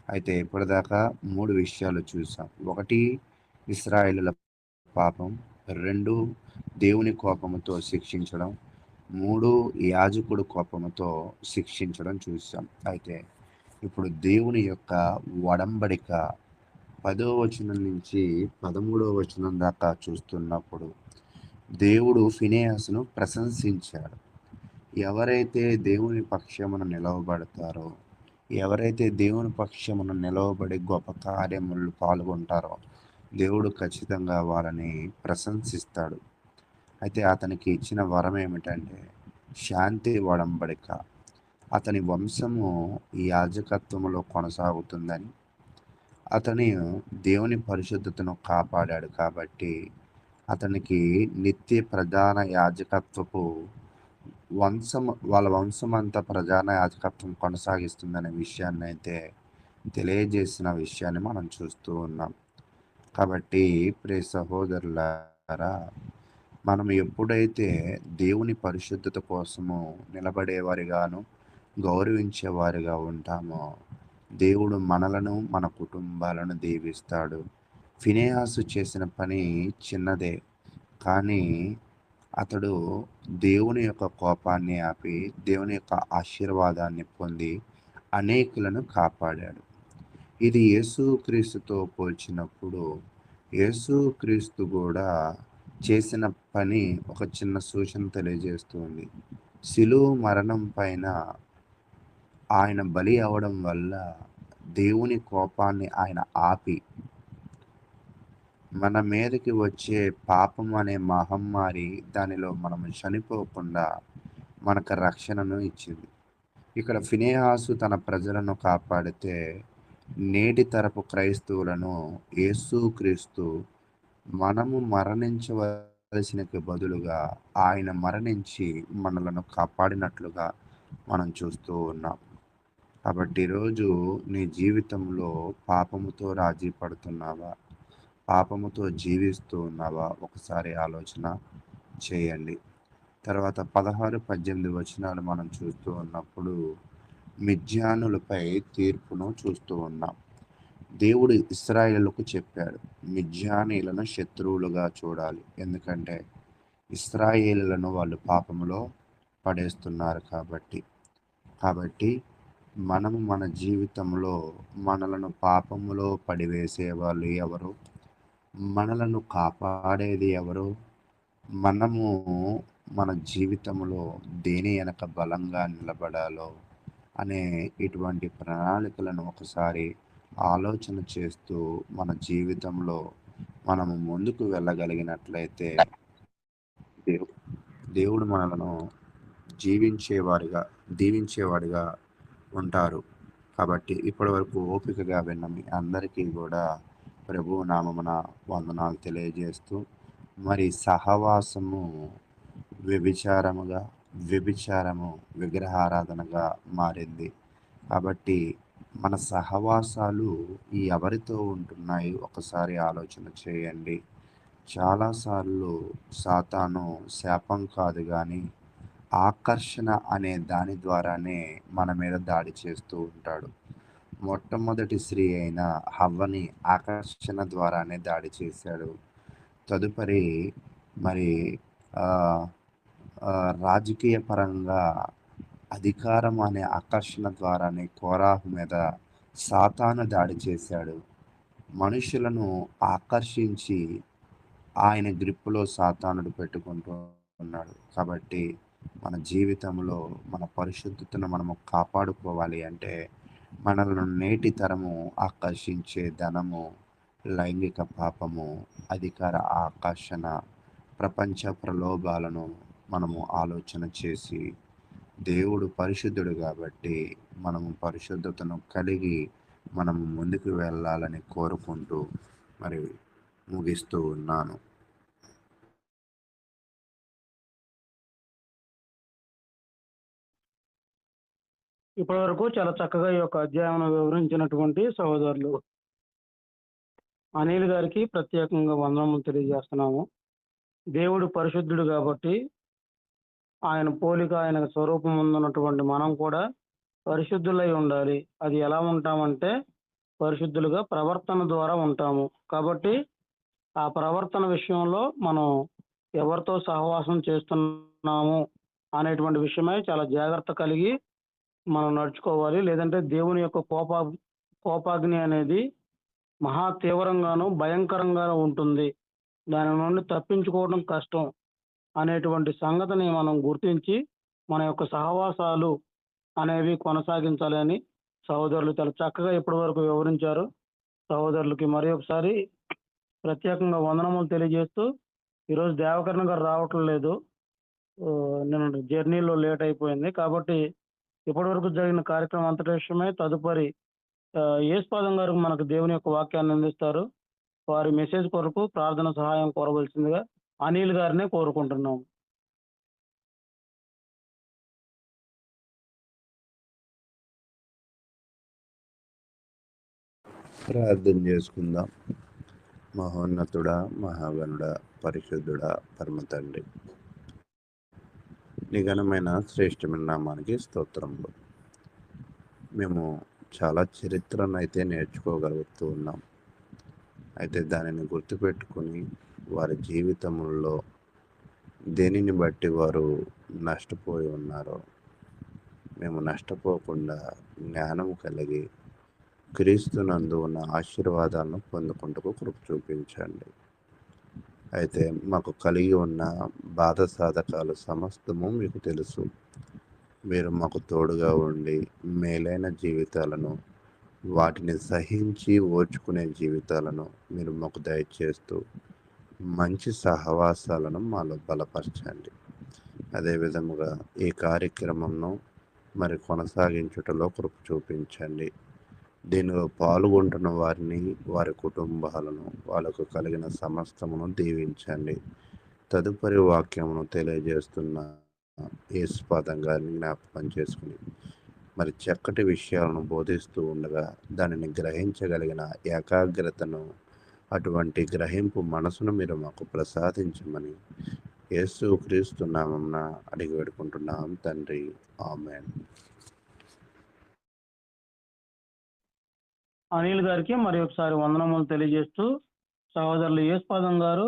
అయితే ఇప్పటిదాకా 3 విషయాలు చూసాం. 1 ఇశ్రాయేలుల పాపం, 2 దేవుని కోపముతో శిక్షించడం, 3 యాజకుడు కోపముతో శిక్షించడం చూసాం. అయితే ఇప్పుడు దేవుని యొక్క ఒడంబడిక 10వ వచనం నుంచి 13వ వచనం దాకా చూస్తున్నప్పుడు దేవుడు ఫీనెహాసును ప్రశంసించాడు. ఎవరైతే దేవుని పక్షమున నిలవబడతారో, ఎవరైతే దేవుని పక్షమున నిలవబడి గొప్ప కార్యములు పాల్గొంటారో దేవుడు ఖచ్చితంగా వారిని ప్రశంసిస్తాడు. అయితే అతనికి ఇచ్చిన వరం ఏమిటంటే శాంతి ఒడంబడిక. అతని వంశము ఈ యాజకత్వములో కొనసాగుతుందని, అతని దేవుని పరిశుద్ధతను కాపాడాడు కాబట్టి అతనికి నిత్య ప్రధాన యాజకత్వపు వాళ్ళ వంశం అంతా ప్రధాన యాజకత్వం కొనసాగిస్తుందనే విషయాన్ని అయితే తెలియజేసిన విషయాన్ని మనం చూస్తూ ఉన్నాం. కాబట్టి ప్రియ సహోదరులారా, మనం ఎప్పుడైతే దేవుని పరిశుద్ధత కోసము నిలబడేవారిగాను గౌరవించేవారిగా ఉంటామో దేవుడు మనలను మన కుటుంబాలను దీవిస్తాడు. ఫీనెహాసు చేసిన పని చిన్నదే, కానీ అతడు దేవుని యొక్క కోపాన్ని ఆపి దేవుని యొక్క ఆశీర్వాదాన్ని పొంది అనేకులను కాపాడాడు. ఇది యేసుక్రీస్తుతో పోల్చినప్పుడు యేసుక్రీస్తు కూడా చేసిన పని ఒక చిన్న సూచన తెలియజేస్తుంది. శిలువ మరణం పైన ఆయన బలి అవడం వల్ల దేవుని కోపాన్ని ఆయన ఆపి మన మీదకి వచ్చే పాపం అనే మహమ్మారి దానిలో మనము చనిపోకుండా మనకు రక్షణను ఇచ్చింది. ఇక్కడ ఫినేహాసు తన ప్రజలను కాపాడితే నేటి తరపు క్రైస్తవులను యేసుక్రీస్తు మనము మరణించవలసినకి బదులుగా ఆయన మరణించి మనలను కాపాడినట్లుగా మనం చూస్తూ ఉన్నాం. కాబట్టి ఈరోజు నీ జీవితంలో పాపముతో రాజీ పడుతున్నావా, పాపముతో జీవిస్తూ ఉన్నావా? ఒకసారి ఆలోచన చేయండి. తర్వాత 16-18 వచనాలు మనం చూస్తూ ఉన్నప్పుడు మిద్యానులపై తీర్పును చూస్తూ ఉన్నాం. దేవుడు ఇశ్రాయేలుకు చెప్పాడు, మిద్యానీయులను శత్రువులుగా చూడాలి, ఎందుకంటే ఇశ్రాయేలులను వాళ్ళు పాపములో పడేస్తున్నారు కాబట్టి మనము మన జీవితంలో మనలను పాపములో పడివేసే వాళ్ళు ఎవరు, మనలను కాపాడేది ఎవరు, మనము మన జీవితంలో దేని వెనక బలంగా నిలబడాలో అనే ఇటువంటి ప్రణాళికలను ఒకసారి ఆలోచన చేస్తూ మన జీవితంలో మనము ముందుకు వెళ్ళగలిగినట్లయితే దేవుడు మనలను దీవించేవాడిగా ఉంటారు. కాబట్టి ఇప్పటి వరకు ఓపికగా విన్న మీ అందరికీ కూడా ప్రభువు నామమున వందనాలు తెలియజేస్తూ, మరి సహవాసము వ్యభిచారము విగ్రహారాధనగా మారింది. కాబట్టి మన సహవాసాలు ఎవరితో ఉంటున్నాయి ఒకసారి ఆలోచన చేయండి. చాలాసార్లు సాతాను శాపం కాదు కానీ ఆకర్షణ అనే దాని ద్వారానే మన మీద దాడి చేస్తూ ఉంటాడు. మొట్టమొదటి స్త్రీ అయిన హవ్వని ఆకర్షణ ద్వారానే దాడి చేశాడు. తదుపరి మరి రాజకీయ పరంగా అధికారం అనే ఆకర్షణ ద్వారానే కోరాహు మీద సాతాను దాడి చేశాడు. మనుషులను ఆకర్షించి ఆయన గ్రిప్పులో సాతానుడు పెట్టుకుంటూ ఉన్నాడు. కాబట్టి మన జీవితంలో మన పరిశుద్ధతను మనము కాపాడుకోవాలి అంటే మనలను నేటి తరము ఆకర్షించే ధనము, లైంగిక పాపము, అధికార ఆకర్షణ, ప్రపంచ ప్రలోభాలను మనము ఆలోచన చేసి, దేవుడు పరిశుద్ధుడు కాబట్టి మనము పరిశుద్ధతను కలిగి మనము ముందుకు వెళ్ళాలని కోరుకుంటూ మరి ముగిస్తూ ఉన్నాను. ఇప్పటి వరకు చాలా చక్కగా ఈ యొక్క అధ్యాయం వివరించినటువంటి సహోదరులు అనిల్ గారికి ప్రత్యేకంగా వందనములు తెలియజేస్తున్నాము. దేవుడు పరిశుద్ధుడు కాబట్టి ఆయన పోలిక, ఆయన స్వరూపం ఉన్నటువంటి మనం కూడా పరిశుద్ధులై ఉండాలి. అది ఎలా ఉంటామంటే పరిశుద్ధులుగా ప్రవర్తన ద్వారా ఉంటాము. కాబట్టి ఆ ప్రవర్తన విషయంలో మనం ఎవరితో సహవాసం చేస్తున్నాము అనేటువంటి విషయమై చాలా జాగ్రత్త కలిగి మనం నడుచుకోవాలి. లేదంటే దేవుని యొక్క కోపాగ్ని అనేది మహా తీవ్రంగాను భయంకరంగాను ఉంటుంది. దాని నుండి తప్పించుకోవడం కష్టం అనేటువంటి సంగతిని మనం గుర్తించి మన యొక్క సహవాసాలు అనేవి కొనసాగించాలని సహోదరులు చాలా చక్కగా ఇప్పటి వరకు వివరించారు. సహోదరులకి మరి ఒకసారి ప్రత్యేకంగా వందనములు తెలియజేస్తూ, ఈరోజు దేవకరణ గారు రావటం లేదు, నేను జర్నీలో లేట్ అయిపోయింది. కాబట్టి ఇప్పటి వరకు జరిగిన కార్యక్రమం అంతటి విషయమై తదుపరి యేసుపాదం గారు మనకు దేవుని యొక్క వాక్యాన్ని అందిస్తారు. వారి మెసేజ్ కొరకు ప్రార్థన సహాయం కోరవలసిందిగా అనిల్ గారినే కోరుకుంటున్నాం. ప్రార్థన చేసుకుందాం. మహోన్నతుడా, మహాగణుడా, పరిశుద్ధుడా, పరమ తండ్రి, నీ ఘనమైన శ్రేష్టమైన నామానికి స్తోత్రములు. మేము చాలా చరిత్రను అయితే నేర్చుకోగలుగుతూ ఉన్నాం. అయితే దానిని గుర్తుపెట్టుకుని వారి జీవితంలో దేనిని బట్టి వారు నష్టపోయి ఉన్నారో మేము నష్టపోకుండా జ్ఞానం కలిగి క్రీస్తునందు ఉన్న ఆశీర్వాదాలను పొందుకుంటూ కృప చూపించండి. అయితే మాకు కలిగి ఉన్న బాధ సాధకాలు సమస్తము మీకు తెలుసు. మీరు మాకు తోడుగా ఉండి మేలైన జీవితాలను వాటిని సహించి ఓర్చుకునే జీవితాలను మీరు మాకు దయచేస్తూ మంచి సహవాసాలను మాలో బలపరచండి. అదేవిధముగా ఈ కార్యక్రమంను మరి కొనసాగించుటలో కృప చూపించండి. దీనిలో పాల్గొంటున్న వారిని, వారి కుటుంబాలను, వాళ్ళకు కలిగిన సమస్తమును దీవించండి. తదుపరి వాక్యమును తెలియజేస్తున్న యేసుపాదం గారిని జ్ఞాపకం చేసుకుని మరి చక్కటి విషయాలను బోధిస్తూ ఉండగా దానిని గ్రహించగలిగిన ఏకాగ్రతను, అటువంటి గ్రహింపు మనసును మీరు మాకు ప్రసాదించమని యేసుక్రీస్తు నామమున అడిగి వేడుకుంటున్నాం తండ్రి. ఆమేన్. అనిల్ గారికి మరి ఒకసారి వందనములు తెలియజేస్తూ సహోదరులు యేసుపాదం గారు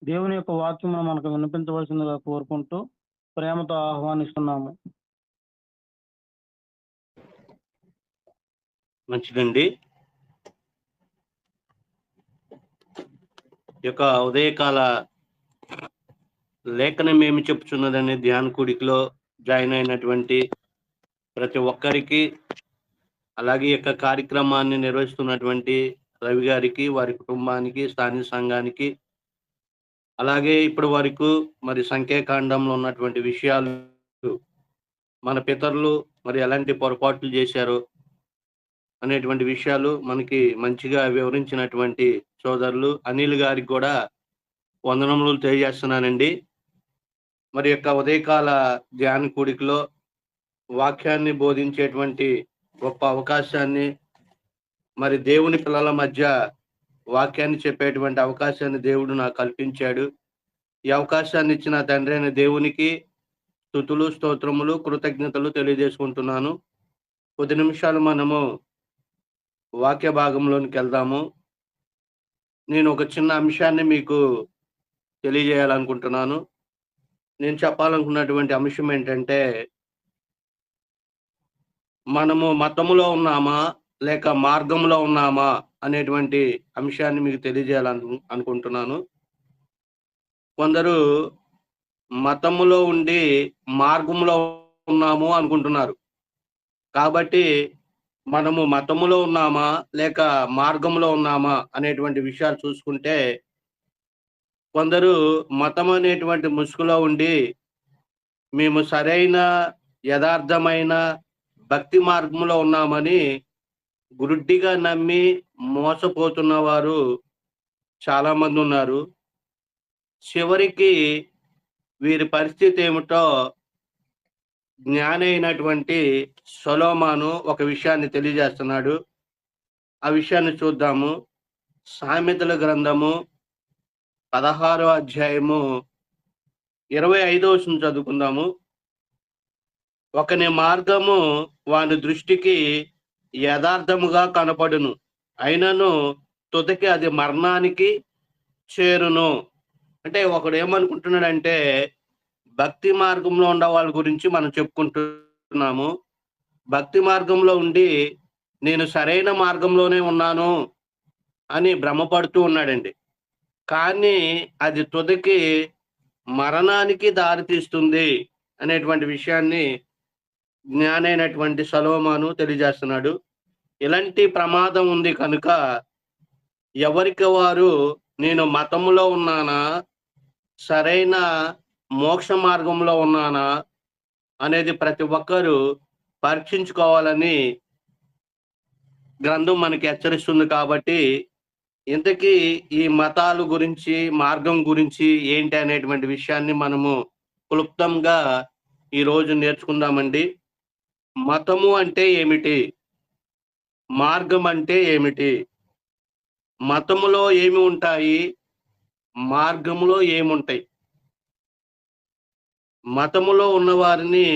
దేవుని యొక్క వాక్యమును మనకు వినిపించవలసిందిగా కోరుకుంటూ ప్రేమతో ఆహ్వానిస్తున్నాము. మంచిదండి. ఈ యొక్క ఉదయకాల లేఖనం ఏమి చెప్పుచున్నదని ధ్యాన కూడికలో జాయిన్ అయినటువంటి ప్రతి ఒక్కరికి, అలాగే ఈ యొక్క కార్యక్రమాన్ని నిర్వహిస్తున్నటువంటి రవి గారికి, వారి కుటుంబానికి, స్థానిక సంఘానికి, అలాగే ఇప్పుడు వరకు మరి సంఖ్యాకాండంలో ఉన్నటువంటి విషయాలు, మన పితరులు మరి ఎలాంటి పొరపాట్లు చేశారో అనేటువంటి విషయాలు మనకి మంచిగా వివరించినటువంటి సోదరులు అనిల్ గారికి కూడా వందనములు తెలియజేస్తున్నానండి. మరి యొక్క ఉదయకాల ధ్యాన కూడికలో వాక్యాన్ని బోధించేటువంటి గొప్ప అవకాశాన్ని, మరి దేవుని పిల్లల మధ్య వాక్యాన్ని చెప్పేటువంటి అవకాశాన్ని దేవుడు నాకు కల్పించాడు. ఈ అవకాశాన్ని ఇచ్చిన తండ్రి అయిన దేవునికి స్తుతులు, స్తోత్రములు, కృతజ్ఞతలు తెలియజేసుకుంటున్నాను. కొద్ది నిమిషాలు మనము వాక్య భాగంలోనికి వెళ్దాము. నేను ఒక చిన్న అంశాన్ని మీకు తెలియజేయాలనుకుంటున్నాను. నేను చెప్పాలనుకున్నటువంటి అంశం ఏంటంటే, మనము మతములో ఉన్నామా లేక మార్గంలో ఉన్నామా అనేటువంటి అంశాన్ని మీకు అనుకుంటున్నాను. కొందరు మతములో ఉండి మార్గంలో ఉన్నాము అనుకుంటున్నారు. కాబట్టి మనము మతములో ఉన్నామా లేక మార్గంలో ఉన్నామా అనేటువంటి విషయాలు చూసుకుంటే, కొందరు మతం అనేటువంటి ముసుగులో ఉండి మేము సరైన యథార్థమైన భక్తి మార్గంలో ఉన్నామని గురుడ్డిగా నమ్మి మోసపోతున్న వారు చాలా మంది ఉన్నారు. చివరికి వీరి పరిస్థితి ఏమిటో జ్ఞాని అయినటువంటి సొలొమోను ఒక విషయాన్ని తెలియజేస్తున్నాడు. ఆ విషయాన్ని చూద్దాము. సామెతల గ్రంథము 16వ అధ్యాయము 25వ వచనం చదువుకుందాము. ఒకని మార్గము వాని దృష్టికి యథార్థముగా కనపడును, అయినను తుదకి అది మరణానికి చేరును. అంటే ఒకడు ఏమనుకుంటున్నాడంటే, భక్తి మార్గంలో ఉండే వాళ్ళ గురించి మనం చెప్పుకుంటున్నాము. భక్తి మార్గంలో ఉండి నేను సరైన మార్గంలోనే ఉన్నాను అని భ్రమపడుతూ ఉన్నాడండి. కానీ అది తుదకి మరణానికి దారితీస్తుంది అనేటువంటి విషయాన్ని జ్ఞానైనటువంటి సొలొమోను తెలియజేస్తున్నాడు. ఇలాంటి ప్రమాదం ఉంది కనుక ఎవరికి వారు నేను మతములో ఉన్నానా, సరైన మోక్ష మార్గంలో ఉన్నానా అనేది ప్రతి ఒక్కరూ పరీక్షించుకోవాలని గ్రంథం మనకి హెచ్చరిస్తుంది. కాబట్టి ఇంతకీ ఈ మతాల గురించి, మార్గం గురించి ఏంటి అనేటువంటి విషయాన్ని మనము క్లుప్తంగా ఈరోజు నేర్చుకుందామండి. మతము అంటే ఏమిటి? మార్గం అంటే ఏమిటి? మతములో ఏమి ఉంటాయి? మార్గములో ఏముంటాయి? మతములో ఉన్నవారిని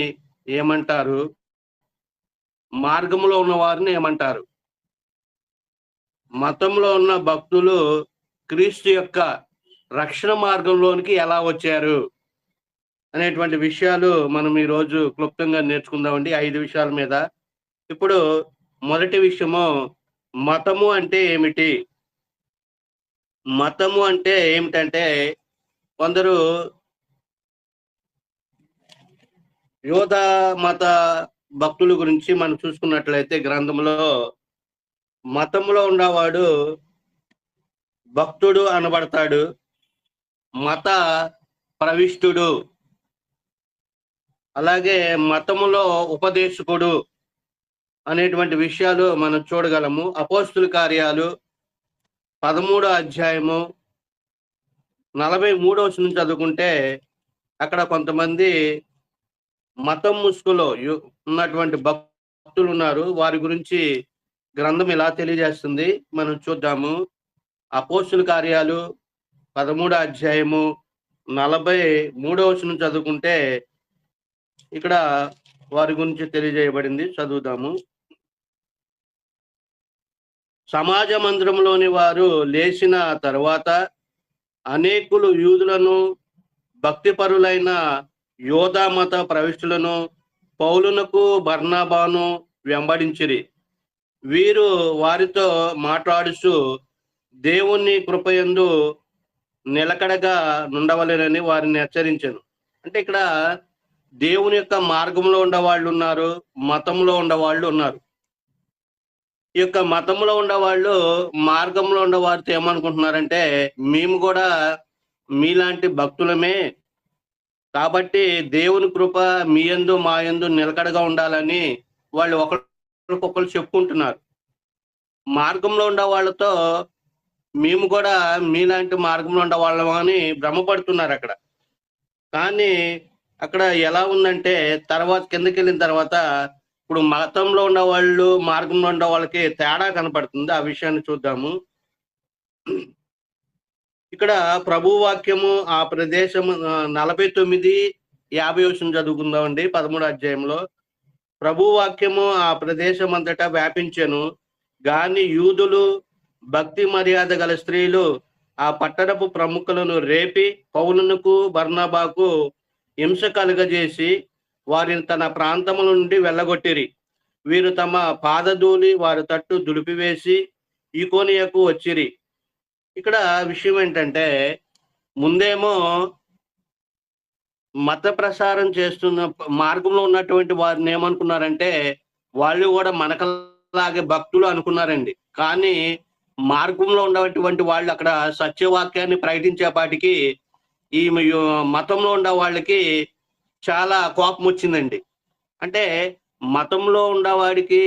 ఏమంటారు? మార్గములో ఉన్నవారిని ఏమంటారు? మతంలో ఉన్న భక్తులు క్రీస్తు యొక్క రక్షణ మార్గంలోనికి ఎలా వచ్చారు అనేటువంటి విషయాలు మనం ఈరోజు క్లుప్తంగా నేర్చుకుందామండి. 5 విషయాల మీద. ఇప్పుడు మొదటి విషయము, మతము అంటే ఏమిటి? మతము అంటే ఏమిటంటే, కొందరు యోధ మత భక్తుల గురించి మనం చూసుకున్నట్లయితే గ్రంథంలో మతంలో ఉన్నవాడు భక్తుడు అనబడతాడు, మత ప్రవిష్టుడు, అలాగే మతములో ఉపదేశకుడు అనేటువంటి విషయాలు మనం చూడగలము. అపోస్తుల కార్యాలు 13వ అధ్యాయము 43వ వచనం చదువుకుంటే అక్కడ కొంతమంది మతం ముసుగులో ఉన్నటువంటి భక్తులు ఉన్నారు. వారి గురించి గ్రంథం ఇలా తెలియజేస్తుంది, మనం చూద్దాము. అపోస్తుల కార్యాలు 13వ అధ్యాయము 43వ వచనం చదువుకుంటే ఇక్కడ వారి గురించి తెలియజేయబడింది, చదువుదాము. సమాజ మందిరంలోని వారు లేచిన తరువాత అనేకులు యూదులను, భక్తిపరులైన యోధా మత ప్రవిష్టులను పౌలునకు బర్నబాను వెంబడించిరి. వీరు వారితో మాట్లాడుచు దేవుని కృపయందు నిలకడగా నుండవలెనని వారిని హెచ్చరించాను. అంటే ఇక్కడ దేవుని యొక్క మార్గంలో ఉండేవాళ్ళు ఉన్నారు, మతంలో ఉండేవాళ్ళు ఉన్నారు. ఈ యొక్క మతంలో ఉండేవాళ్ళు మార్గంలో ఉండేవారితో ఏమనుకుంటున్నారంటే, మేము కూడా మీలాంటి భక్తులమే, కాబట్టి దేవుని కృప మీ యందు మా యందు నిలకడగా ఉండాలని వాళ్ళు ఒకరికొకరు చెప్పుకుంటున్నారు. మార్గంలో ఉండే వాళ్ళతో మేము కూడా మీలాంటి మార్గంలో ఉండే వాళ్ళమని భ్రమపడుతున్నారు అక్కడ. కానీ అక్కడ ఎలా ఉందంటే, తర్వాత కిందకి వెళ్ళిన తర్వాత ఇప్పుడు మతంలో ఉన్న వాళ్ళు మార్గంలో ఉన్న వాళ్ళకి తేడా కనపడుతుంది. ఆ విషయాన్ని చూద్దాము. ఇక్కడ ప్రభు వాక్యము ఆ ప్రదేశము 49:50 వచనం చదువుకుందామండి. 13వ అధ్యాయంలో ప్రభు వాక్యము ఆ ప్రదేశం అంతటా వ్యాపించెను, గాని యూదులు, భక్తి మర్యాద గల స్త్రీలు ఆ పట్టణపు ప్రముఖులను రేపి పౌలునకు బర్నబాకు హింస కలుగజేసి వారిని తన ప్రాంతముల నుండి వెళ్ళగొట్టిరి. వీరు తమ పాదధూళి వారి తట్టు దులిపివేసి ఈకోనియకు వచ్చిరి. ఇక్కడ విషయం ఏంటంటే, ముందేమో మత ప్రసారం చేస్తున్న మార్గంలో ఉన్నటువంటి వారిని ఏమనుకున్నారంటే, వాళ్ళు కూడా మనకలాగే భక్తులు అనుకున్నారండి. కానీ మార్గంలో ఉన్నటువంటి వాళ్ళు అక్కడ సత్యవాక్యాన్ని ప్రకటించేపాటికి ఈ మతంలో ఉండే వాళ్ళకి చాలా కోపం వచ్చిందండి. అంటే మతంలో ఉండేవాడికి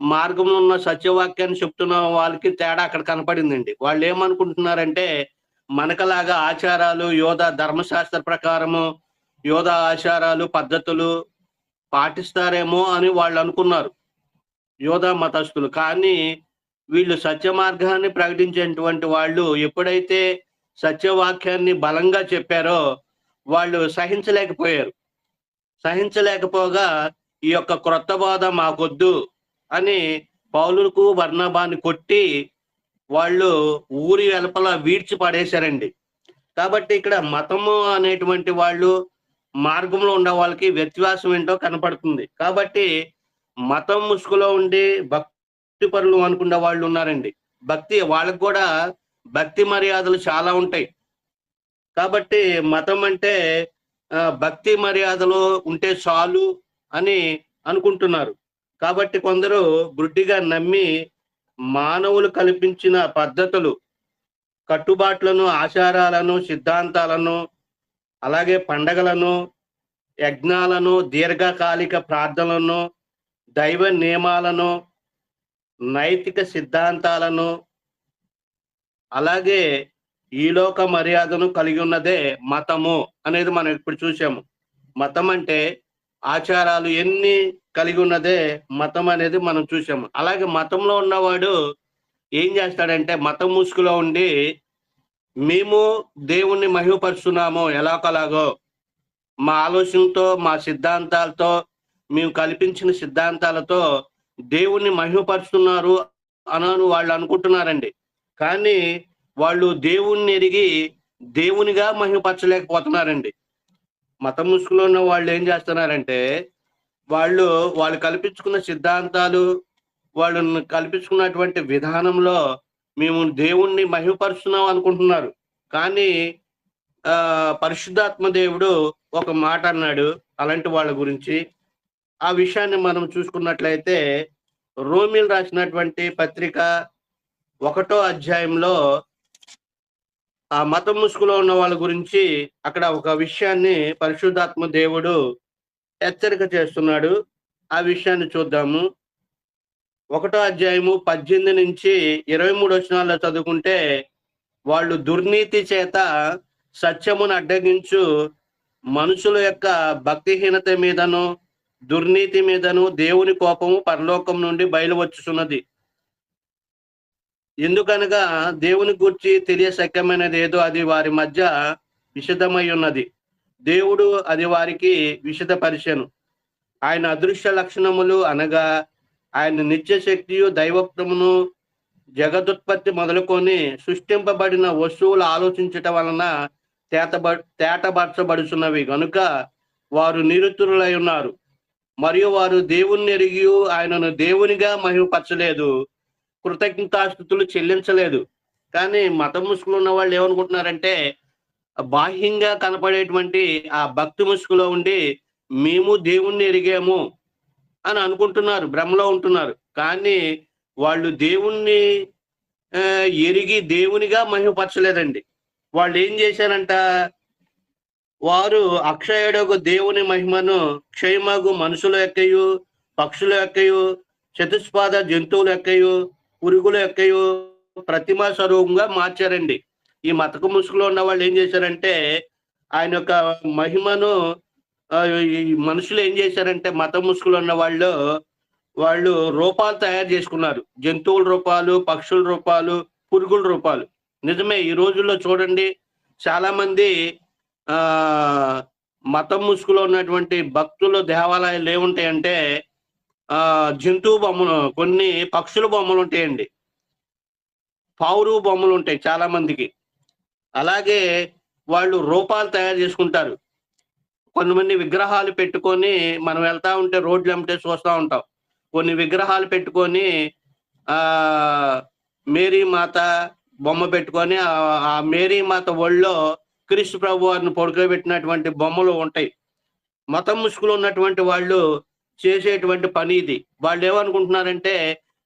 మార్గంలో ఉన్న సత్యవాక్యాన్ని చెప్తున్న వాళ్ళకి తేడా అక్కడ కనపడిందండి. వాళ్ళు ఏమనుకుంటున్నారంటే, మనకలాగా ఆచారాలు, యోధ ధర్మశాస్త్ర ప్రకారము యోధ ఆచారాలు పద్ధతులు పాటిస్తారేమో అని వాళ్ళు అనుకున్నారు, యోధ మతస్థులు. కానీ వీళ్ళు సత్య మార్గాన్ని ప్రకటించేటువంటి వాళ్ళు ఎప్పుడైతే సత్యవాక్యాన్ని బలంగా చెప్పారో వాళ్ళు సహించలేకపోగా ఈ యొక్క క్రొత్త బోధ మాకొద్దు అని పౌలుకు బర్నబాని కొట్టి వాళ్ళు ఊరి వెలుపల వీడ్చి పడేశారండి. కాబట్టి ఇక్కడ మతము అనేటువంటి వాళ్ళు మార్గంలో ఉండే వాళ్ళకి వ్యత్యాసం ఏంటో కనపడుతుంది. కాబట్టి మతం ముసుగులో ఉండి భక్తి పరులు అనుకునే వాళ్ళు ఉన్నారండి. వాళ్ళకు కూడా భక్తి మర్యాదలు చాలా ఉంటాయి. కాబట్టి మతం అంటే భక్తి మర్యాదలు ఉంటే చాలు అని అనుకుంటున్నారు. కాబట్టి కొందరు గుడ్డిగా నమ్మి మానవులు కల్పించిన పద్ధతులు, కట్టుబాట్లను, ఆచారాలను, సిద్ధాంతాలను, అలాగే పండగలను, యజ్ఞాలను, దీర్ఘకాలిక ప్రార్థనలను, దైవ నియమాలను, నైతిక సిద్ధాంతాలను, అలాగే ఈలోక మర్యాదను కలిగి ఉన్నదే మతము అనేది మనం ఇప్పుడు చూసాము. మతం అంటే ఆచారాలు ఎన్ని కలిగి ఉన్నదే మతం అనేది మనం చూసాము. అలాగే మతంలో ఉన్నవాడు ఏం చేస్తాడంటే, మతం ముసుగులో ఉండి మేము దేవుణ్ణి మహిమపరుస్తున్నాము ఎలాగో మా ఆలోచనతో, మా సిద్ధాంతాలతో, మేము కల్పించిన సిద్ధాంతాలతో దేవుణ్ణి మహిమపరుస్తున్నారు అని వాళ్ళు అనుకుంటున్నారండి. కానీ వాళ్ళు దేవుణ్ణి ఎరిగి దేవునిగా మహిమపరచలేకపోతున్నారండి. మతం ముసుగులో ఉన్న వాళ్ళు ఏం చేస్తున్నారంటే, వాళ్ళు కల్పించుకున్న సిద్ధాంతాలు, వాళ్ళు కల్పించుకున్నటువంటి విధానంలో మేము దేవుణ్ణి మహిమపరుస్తున్నాం అనుకుంటున్నారు. కానీ పరిశుద్ధాత్మ దేవుడు ఒక మాట అన్నాడు అలాంటి వాళ్ళ గురించి. ఆ విషయాన్ని మనం చూసుకున్నట్లయితే రోమిల్ రాసినటువంటి పత్రిక 1వ అధ్యాయంలో ఆ మతం ముసుగులో ఉన్న వాళ్ళ గురించి అక్కడ ఒక విషయాన్ని పరిశుద్ధాత్మ దేవుడు హెచ్చరిక చేస్తున్నాడు. ఆ విషయాన్ని చూద్దాము. 1వ అధ్యాయము 18 నుంచి 23 వచనాల్లో చదువుకుంటే, వాళ్ళు దుర్నీతి చేత సత్యమును అడ్డగించు మనుషుల యొక్క భక్తిహీనత మీదను దుర్నీతి మీదను దేవుని కోపము పరలోకం నుండి బయలువచ్చుచున్నది. ఎందుకనగా దేవుని గూర్చి తెలియశక్యమైనది ఏదో అది వారి మధ్య విషదమై ఉన్నది. దేవుడు అది వారికి విషదపరిచెను. ఆయన అదృశ్య లక్షణములు అనగా ఆయన నిత్య శక్తియు దైవత్వమును జగదుత్పత్తి మొదలుకొని సృష్టింపబడిన వస్తువులు ఆలోచించటం వలన తేటపరచబడుచున్నవి గనుక వారు నిరుత్తరులై ఉన్నారు. మరియు వారు దేవుణ్ణి ఎరిగి ఆయనను దేవునిగా మహిమపరచలేదు, కృతజ్ఞతాస్తుతులు చెల్లించలేదు. కానీ మతం ముసుగులో ఉన్న వాళ్ళు ఏమనుకుంటున్నారంటే, బాహ్యంగా కనపడేటువంటి ఆ భక్తి ముసుగులో ఉండి మేము దేవుణ్ణి ఎరిగాము అని అనుకుంటున్నారు, భ్రమలో ఉంటున్నారు. కానీ వాళ్ళు దేవుణ్ణి ఎరిగి దేవునిగా మహిమపరచలేదండి. వాళ్ళు ఏం చేశారంట, వారు అక్షయుడకు దేవుని మహిమను క్షయమగు మనుషుల యొక్కయు పక్షుల యొక్కయు చతుష్పాద జంతువుల యొక్కయు పురుగుల యొక్కయు ప్రతిమా స్వరూపంగా మార్చారండి. ఈ మతకు ముసుగులో ఉన్న వాళ్ళు ఏం చేశారంటే, ఆయన యొక్క మహిమను ఈ మనుషులు ఏం చేశారంటే, మత ముసుగులో ఉన్న వాళ్ళు రూపాలు తయారు చేసుకున్నారు. జంతువుల రూపాలు, పక్షుల రూపాలు, పురుగుల రూపాలు. నిజమే, ఈ రోజుల్లో చూడండి, చాలా మంది మతం ముసుగులో ఉన్నటువంటి భక్తులు దేవాలయాలు ఏముంటాయంటే, జంతువు బొమ్మలు, కొన్ని పక్షుల బొమ్మలు ఉంటాయండి, పావురు బొమ్మలు ఉంటాయి చాలా మందికి. అలాగే వాళ్ళు రూపాలు తయారు చేసుకుంటారు. కొంతమంది విగ్రహాలు పెట్టుకొని, మనం వెళ్తా ఉంటే రోడ్లు వెంబటే చూస్తూ ఉంటాం, కొన్ని విగ్రహాలు పెట్టుకొని మేరీ మాత బొమ్మ పెట్టుకొని ఆ మేరీ మాత ఒళ్ళో క్రీస్తు ప్రభు వారిని పడుకోబెట్టినటువంటి బొమ్మలు ఉంటాయి. మతం ముసుగులో ఉన్నటువంటి వాళ్ళు చేసేటువంటి పని ఇది. వాళ్ళు ఏమనుకుంటున్నారంటే,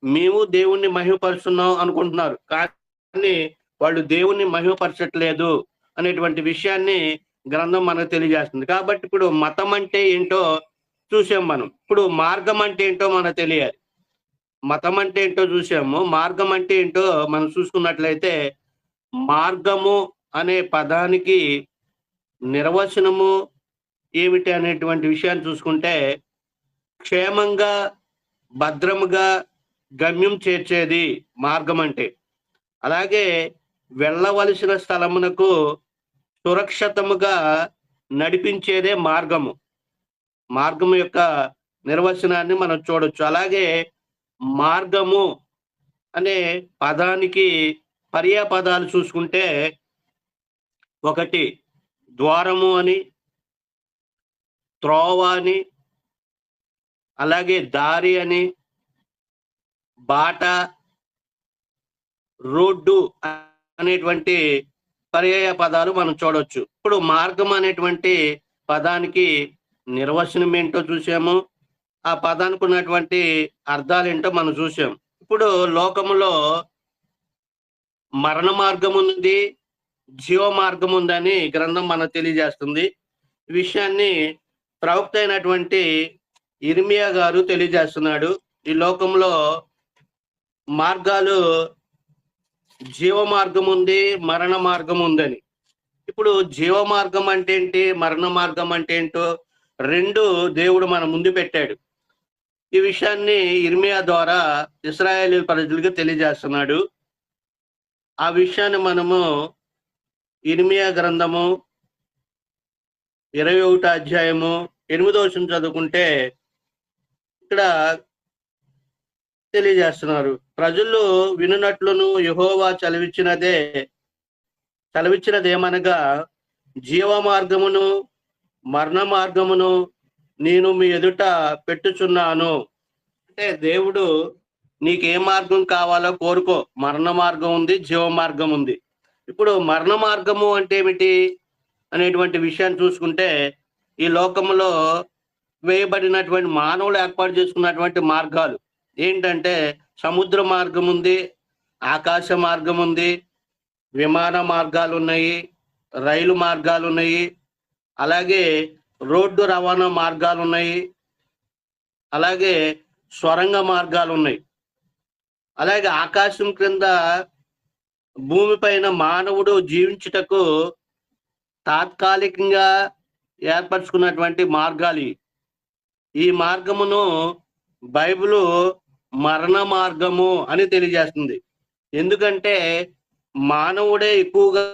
మేము దేవుణ్ణి మహిమపరుస్తున్నాం అనుకుంటున్నారు, కానీ వాళ్ళు దేవుణ్ణి మహిమపరచట్లేదు అనేటువంటి విషయాన్ని గ్రంథం మనకు తెలియజేస్తుంది. కాబట్టి ఇప్పుడు మతం అంటే ఏంటో చూసాం మనం. ఇప్పుడు మార్గం అంటే ఏంటో మనకు తెలియాలి. మతం అంటే ఏంటో చూసాము, మార్గం అంటే ఏంటో మనం చూసుకున్నట్లయితే, మార్గము అనే పదానికి నిర్వచనము ఏమిటి అనేటువంటి విషయాన్ని చూసుకుంటే, క్షేమంగా భద్రముగా గమ్యం చేర్చేది మార్గం అంటే. అలాగే వెళ్ళవలసిన స్థలమునకు సురక్షితముగా నడిపించేదే మార్గము. మార్గము యొక్క నిర్వచనాన్ని మనం చూడొచ్చు. అలాగే మార్గము అనే పదానికి పర్యాపదాలు చూసుకుంటే, ఒకటి ద్వారము అని, త్రోవ అని, అలాగే దారి అని, బాట, రోడ్డు అనేటువంటి పర్యాయ పదాలు మనం చూడవచ్చు. ఇప్పుడు మార్గం అనేటువంటి పదానికి నిర్వచనం ఏంటో చూసాము, ఆ పదానికి ఉన్నటువంటి అర్థాలు ఏంటో మనం చూసాం. ఇప్పుడు లోకములో మరణ మార్గం ఉంది, జీవ మార్గం ఉందని గ్రంథం మనకు తెలియజేస్తుంది. ఈ విషయాన్ని ప్రవక్త అయినటువంటి ఇర్మియా గారు తెలియజేస్తున్నాడు. ఈ లోకంలో మార్గాలు జీవ మార్గం ఉంది, మరణ మార్గం ఉందని. ఇప్పుడు జీవ మార్గం అంటే ఏంటి, మరణ మార్గం అంటే ఏంటో రెండు దేవుడు మన ముందు పెట్టాడు. ఈ విషయాన్ని ఇర్మియా ద్వారా ఇశ్రాయేలు ప్రజలకు తెలియజేస్తున్నాడు. ఆ విషయాన్ని మనము ఇర్మియా గ్రంథము 21వ అధ్యాయము 8వ వచనం చదువుకుంటే ఇక్కడ తెలియజేస్తున్నారు. ప్రజలు వినునట్లును యెహోవా చలవిచ్చినదేమనగా, జీవ మార్గమును మరణ మార్గమును నేను మీ ఎదుట పెట్టుచున్నాను. అంటే దేవుడు నీకు ఏ మార్గం కావాలో కోరుకో. మరణ మార్గం ఉంది, జీవ మార్గం ఉంది. ఇప్పుడు మరణ మార్గము అంటే ఏమిటి అనేటువంటి విషయాన్ని చూసుకుంటే, ఈ లోకంలో వేయబడినటువంటి మానవులు ఏర్పాటు చేసుకున్నటువంటి మార్గాలు, ఏంటంటే సముద్ర మార్గం ఉంది, ఆకాశ మార్గం ఉంది, విమాన మార్గాలు ఉన్నాయి, రైలు మార్గాలు ఉన్నాయి, అలాగే రోడ్డు రవాణా మార్గాలు ఉన్నాయి, అలాగే స్వరంగ మార్గాలు ఉన్నాయి. అలాగే ఆకాశం క్రింద భూమిపైన మానవుడు జీవించుటకు తాత్కాలికంగా ఏర్పరచుకున్నటువంటి మార్గాలు. ఈ మార్గమును బైబిలు మరణ మార్గము అని తెలియజేస్తుంది. ఎందుకంటే మానవుడే ఎక్కువగా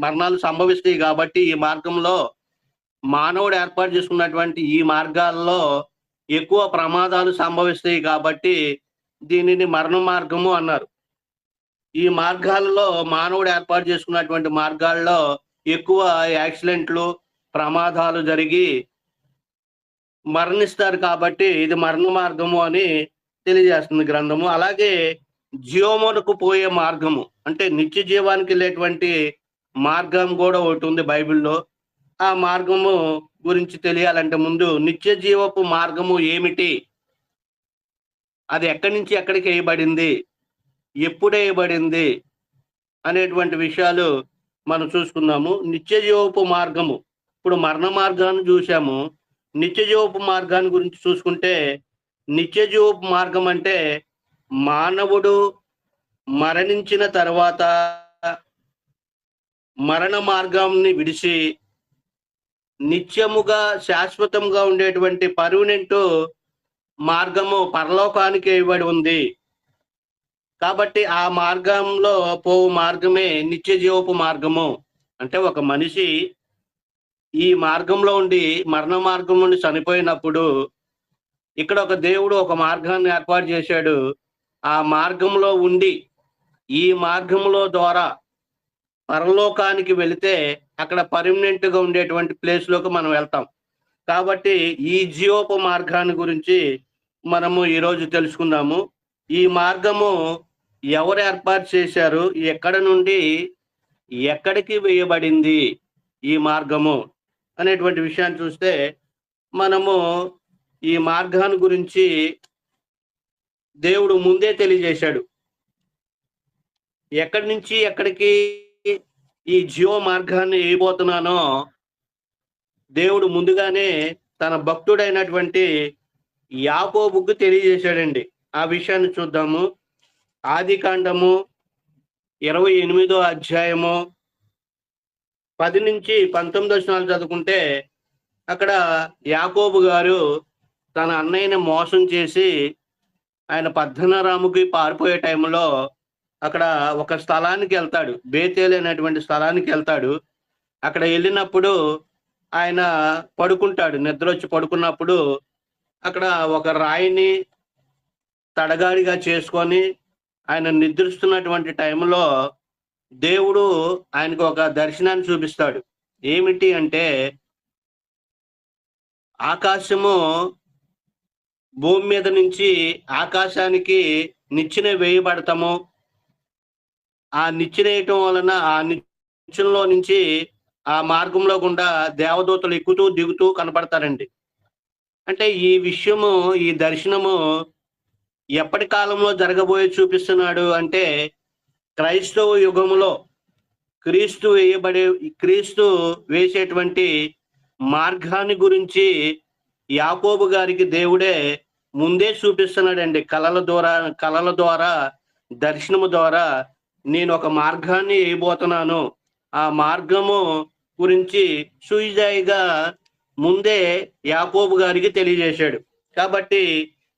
మరణాలు సంభవిస్తాయి కాబట్టి ఈ మార్గంలో మానవుడు ఏర్పాటు చేసుకున్నటువంటి ఈ మార్గాల్లో ఎక్కువ ప్రమాదాలు సంభవిస్తాయి కాబట్టి దీనిని మరణ మార్గము అన్నారు. ఈ మార్గాల్లో మానవుడు ఏర్పాటు చేసుకున్నటువంటి మార్గాల్లో ఎక్కువ యాక్సిడెంట్లు, ప్రమాదాలు జరిగి మరణిస్తారు కాబట్టి ఇది మరణ మార్గము అని తెలియజేస్తుంది గ్రంథము. అలాగే జీవమునకు పోయే మార్గము అంటే నిత్య జీవానికి వెళ్ళేటువంటి మార్గం కూడా ఒకటి ఉంది బైబిల్లో. ఆ మార్గము గురించి తెలియాలంటే ముందు నిత్య జీవపు మార్గము ఏమిటి, అది ఎక్కడి నుంచి ఎక్కడికి వేయబడింది, ఎప్పుడు వేయబడింది అనేటువంటి విషయాలు మనం చూసుకుందాము. నిత్య జీవపు మార్గము, ఇప్పుడు మరణ మార్గాన్ని చూసాము. నిత్య జీవపు మార్గాన్ని గురించి చూసుకుంటే నిత్య జీవపు మార్గం అంటే మానవుడు మరణించిన తర్వాత మరణ మార్గాన్ని విడిచి నిత్యముగా శాశ్వతంగా ఉండేటువంటి పర్మనెంట్ మార్గము పరలోకానికి ఇవ్వబడి ఉంది. కాబట్టి ఆ మార్గంలో పోవు మార్గమే నిత్య జీవపు మార్గము. అంటే ఒక మనిషి ఈ మార్గంలో ఉండి మరణ మార్గం నుండి చనిపోయినప్పుడు ఇక్కడ ఒక దేవుడు ఒక మార్గాన్ని ఏర్పాటు చేశాడు. ఆ మార్గంలో ఉండి ఈ మార్గంలో ద్వారా పరలోకానికి వెళితే అక్కడ పర్మనెంట్ గా ఉండేటువంటి ప్లేస్ లోకి మనం వెళ్తాం. కాబట్టి ఈ జీవపు మార్గాన్ని గురించి మనము ఈరోజు తెలుసుకుందాము. ఈ మార్గము ఎవరు ఏర్పాటు చేశారు, ఎక్కడ నుండి ఎక్కడికి వేయబడింది ఈ మార్గము అనేటువంటి విషయాన్ని చూస్తే మనము ఈ మార్గాన్ని గురించి దేవుడు ముందే తెలియజేశాడు. ఎక్కడి నుంచి ఎక్కడికి ఈ జీవ మార్గాన్ని వేయబోతున్నానో దేవుడు ముందుగానే తన భక్తుడైనటువంటి యాకోబుకు తెలియజేశాడండి. ఆ విషయాన్ని చూద్దాము. ఆదికాండము 28వ అధ్యాయము 10 నుంచి 19 వచనాలు చదువుకుంటే అక్కడ యాకోబు గారు తన అన్నయ్యని మోసం చేసి ఆయన పద్దనరాముకి పారిపోయే టైంలో అక్కడ ఒక స్థలానికి వెళ్తాడు, బేతేలు అనేటువంటి స్థలానికి వెళ్తాడు. అక్కడ వెళ్ళినప్పుడు ఆయన పడుకుంటాడు, నిద్ర వచ్చి పడుకున్నప్పుడు అక్కడ ఒక రాయిని తడగాడిగా చేసుకొని ఆయన నిద్రిస్తున్నటువంటి టైంలో దేవుడు ఆయనకు ఒక దర్శనాన్ని చూపిస్తాడు. ఏమిటి అంటే ఆకాశము భూమి మీద నుంచి ఆకాశానికి నిచ్చెన వేయబడతాము. ఆ నిచ్చెన వేయటం వలన ఆ నిచ్చెనలో నుంచి ఆ మార్గంలో గుండా దేవదూతలు ఎక్కుతూ దిగుతూ కనపడతారండి. అంటే ఈ విషయము, ఈ దర్శనము ఎప్పటి కాలంలో జరగబోయే చూపిస్తున్నాడు అంటే క్రైస్తవ యుగములో క్రీస్తు వేసేటువంటి మార్గాన్ని గురించి యాకోబు గారికి దేవుడే ముందే చూపిస్తున్నాడండి. కలల ద్వారా దర్శనము ద్వారా నేను ఒక మార్గాన్ని వేయబోతున్నాను. ఆ మార్గము గురించి సుయిజాయిగా ముందే యాకోబు గారికి తెలియజేశాడు. కాబట్టి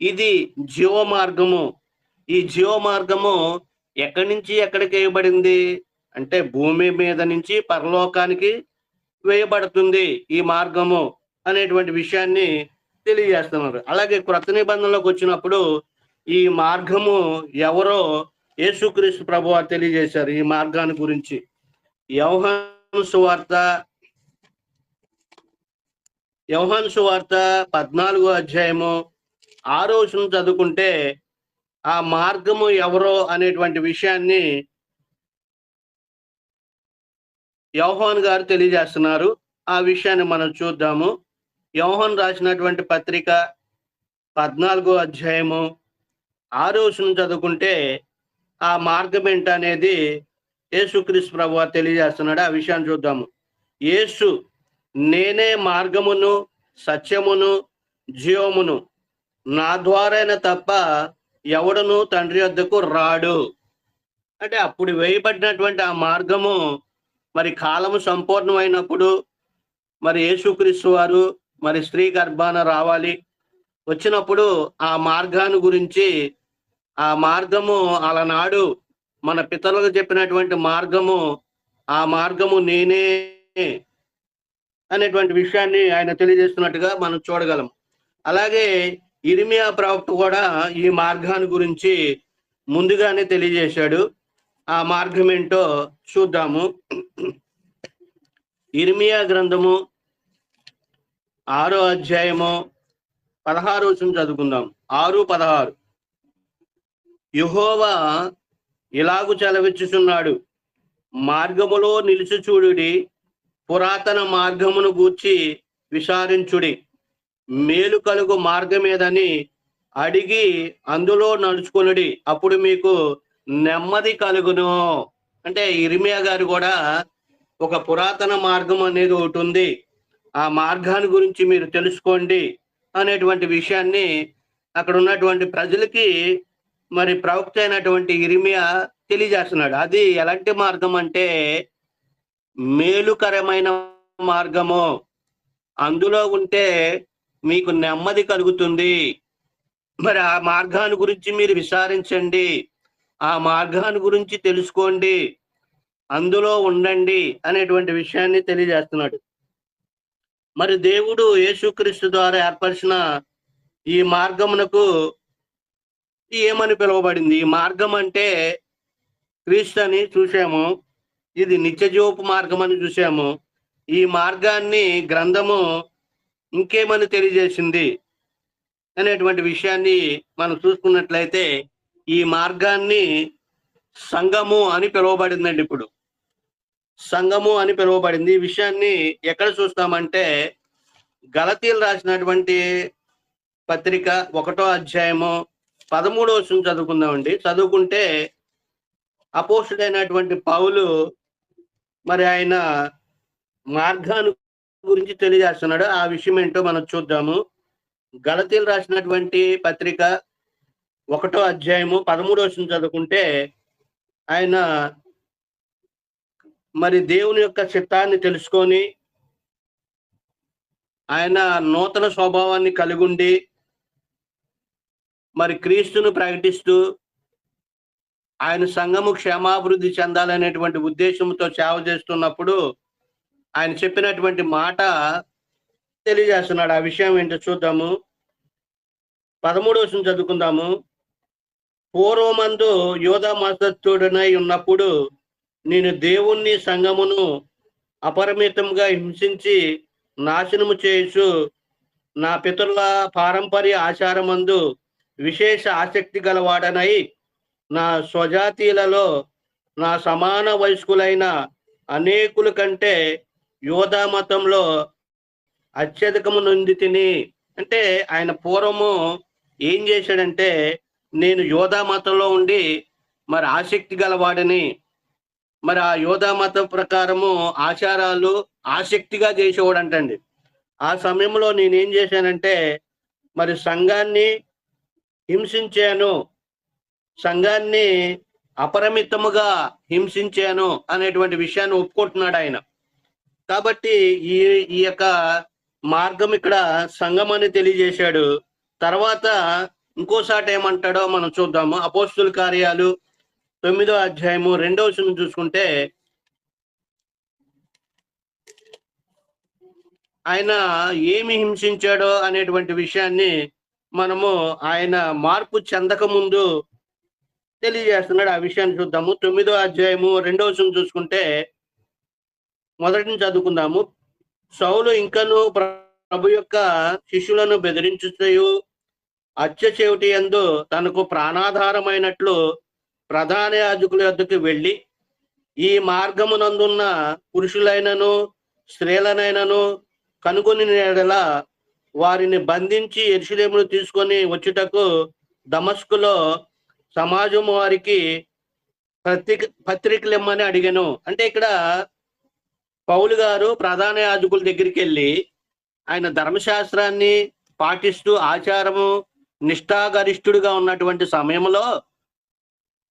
ఇది జీవ మార్గము. ఈ జీవ మార్గము ఎక్కడి నుంచి ఎక్కడికి వేయబడింది అంటే భూమి మీద నుంచి పరలోకానికి వేయబడుతుంది ఈ మార్గము అనేటువంటి విషయాన్ని తెలియజేస్తున్నారు. అలాగే క్రొత్త నిబంధనలోకి వచ్చినప్పుడు ఈ మార్గము ఎవరో యేసుక్రీస్తు ప్రభువారు తెలియజేశారు ఈ మార్గాన్ని గురించి. యోహాను సువార్త 14వ అధ్యాయము 6వ వచనం చదువుకుంటే ఆ మార్గము ఎవరో అనేటువంటి విషయాన్ని యోహాను గారు తెలియజేస్తున్నారు. ఆ విషయాన్ని మనం చూద్దాము. యోహాను రాసినటువంటి పత్రిక 14వ అధ్యాయము 6వ వచనం చదువుకుంటే ఆ మార్గం ఏంటనేది యేసుక్రీస్తు ప్రభువారు తెలియజేస్తున్నాడు. ఆ విషయాన్ని చూద్దాము. యేసు, నేనే మార్గమును సత్యమును జీవమును, నా ద్వారానే తప్ప ఎవడును తండ్రి వద్దకు రాడు. అంటే అప్పుడు వేయబడినటువంటి ఆ మార్గము మరి కాలము సంపూర్ణమైనప్పుడు మరి యేసుక్రీస్తు వారు మరి స్త్రీ గర్భాన రావాలి. వచ్చినప్పుడు ఆ మార్గాన్ని గురించి, ఆ మార్గము అలనాడు మన పితరులకు చెప్పినటువంటి మార్గము, ఆ మార్గము నేనే అనేటువంటి విషయాన్ని ఆయన తెలియజేస్తున్నట్టుగా మనం చూడగలం. అలాగే ఇర్మియా ప్రవక్త కూడా ఈ మార్గాన్ని గురించి ముందుగానే తెలియజేశాడు. ఆ మార్గం ఏంటో చూద్దాము. ఇర్మియా గ్రంథము 6వ అధ్యాయము 16వ వచనం చదువుకుందాం. 6:16. యెహోవా ఇలాగు సెలవిచ్చుచున్నాడు, మార్గములో నిలిచి చూడుడి, పురాతన మార్గమును గూర్చి విచారించుడి, మేలు కలుగు మార్గమేదని అడిగి అందులో నడుచుకొనుడి, అప్పుడు మీకు నెమ్మది కలుగును. అంటే ఇర్మియా గారు కూడా ఒక పురాతన మార్గం అనేది ఒకటి ఉంది, ఆ మార్గాన్ని గురించి మీరు తెలుసుకోండి అనేటువంటి విషయాన్ని అక్కడ ఉన్నటువంటి ప్రజలకి మరి ప్రవక్త అయినటువంటి ఇర్మియా తెలియజేస్తున్నాడు. అది ఎలాంటి మార్గం అంటే మేలుకరమైన మార్గము, అందులో ఉంటే మీకు నెమ్మది కలుగుతుంది. మరి ఆ మార్గాన్ని గురించి మీరు విచారించండి, ఆ మార్గాన్ని గురించి తెలుసుకోండి, అందులో ఉండండి అనేటువంటి విషయాన్ని తెలియజేస్తున్నాడు. మరి దేవుడు యేసుక్రీస్తు ద్వారా ఏర్పరిచిన ఈ మార్గమునకు ఏమని పిలువబడింది? ఈ మార్గం అంటే క్రీస్తు అని చూసాము, ఇది నిత్యజీవపు మార్గం అని చూసాము. ఈ మార్గాన్ని గ్రంథము ఇంకేమని తెలియజేసింది అనేటువంటి విషయాన్ని మనం చూసుకున్నట్లయితే ఈ మార్గాన్ని సంఘము అని పిలువబడిందండి. ఇప్పుడు సంఘము అని పిలువబడింది. ఈ విషయాన్ని ఎక్కడ చూస్తామంటే గలతీయులు రాసినటువంటి పత్రిక 1వ అధ్యాయము 13వ వచనం చదువుకుందామండి. చదువుకుంటే అపోస్తుడైనటువంటి పౌలు మరి ఆయన మార్గాన్ని గురించి తెలియజేస్తున్నాడు. ఆ విషయం ఏంటో మనం చూద్దాము. గలతీయులు రాసినటువంటి పత్రిక 1వ అధ్యాయము 13వ వచనం చదువుకుంటే ఆయన మరి దేవుని యొక్క చిత్తాన్ని తెలుసుకొని ఆయన నూతన స్వభావాన్ని కలిగి ఉండి మరి క్రీస్తును ప్రకటిస్తూ ఆయన సంఘము క్షేమాభివృద్ధి చెందాలనేటువంటి ఉద్దేశంతో సేవ చేస్తున్నప్పుడు ఆయన చెప్పినటువంటి మాట తెలియజేస్తున్నాడు. ఆ విషయం ఏంటో చూద్దాము. 13వ వచనం చదువుకుందాము. పూర్వమందు యోధా మతస్థుడనై ఉన్నప్పుడు నేను దేవుణ్ణి సంఘమును అపరిమితంగా హింసించి నాశనము చేయుచు నా పితరుల పారంపర్య ఆచారమందు విశేష ఆసక్తి గలవాడనై నా స్వజాతీయులలో నా సమాన వయస్కులైన అనేకుల కంటే యోధా మతంలో అత్యధికము నొంది తిని. అంటే ఆయన పూర్వము ఏం చేశాడంటే నేను యోధా మతంలో ఉండి మరి ఆసక్తి గలవాడని, మరి ఆ యోధా మతం ప్రకారము ఆచారాలు ఆసక్తిగా చేసేవాడు అంటండి. ఆ సమయంలో నేనేం చేశానంటే మరి సంఘాన్ని హింసించాను, సంఘాన్ని అపరిమితముగా హింసించాను అనేటువంటి విషయాన్ని ఒప్పుకుంటున్నాడు ఆయన. కాబట్టి ఈ యొక్క మార్గం ఇక్కడ సంఘం అని తెలియజేశాడు. తర్వాత ఇంకోసారి ఏమంటాడో మనం చూద్దాము. అపోస్తుల కార్యాలు 9వ అధ్యాయము 2వ వచనం చూసుకుంటే ఆయన ఏమి హింసించాడో అనేటువంటి విషయాన్ని మనము ఆయన మార్పు చెందక ముందు తెలియజేస్తున్నాడు. ఆ విషయాన్ని చూద్దాము. 9వ అధ్యాయము 2వ వచనం చూసుకుంటే మొదటి నుంచి చదువుకుందాము. సౌలు ఇంకను ప్రభు యొక్క శిష్యులను బెదిరించుటయు అత్యచేవుటి యందు తనకు ప్రాణాధారమైనట్లు ప్రధాన యాజకుల యొద్దకు వెళ్ళి ఈ మార్గమునందున్న పురుషులైనను స్త్రీలనైనను కనుగొని ఎడల వారిని బంధించి యెరూషలేమును తీసుకొని వచ్చుటకు దమస్కులో సమాజం వారికి పత్రికలు ఇమ్మని అడిగాను. అంటే ఇక్కడ పౌలు గారు ప్రధాన యాజకుల దగ్గరికి వెళ్ళి ఆయన ధర్మశాస్త్రాన్ని పాటిస్తూ ఆచారము నిష్ఠాగరిష్ఠుడిగా ఉన్నటువంటి సమయంలో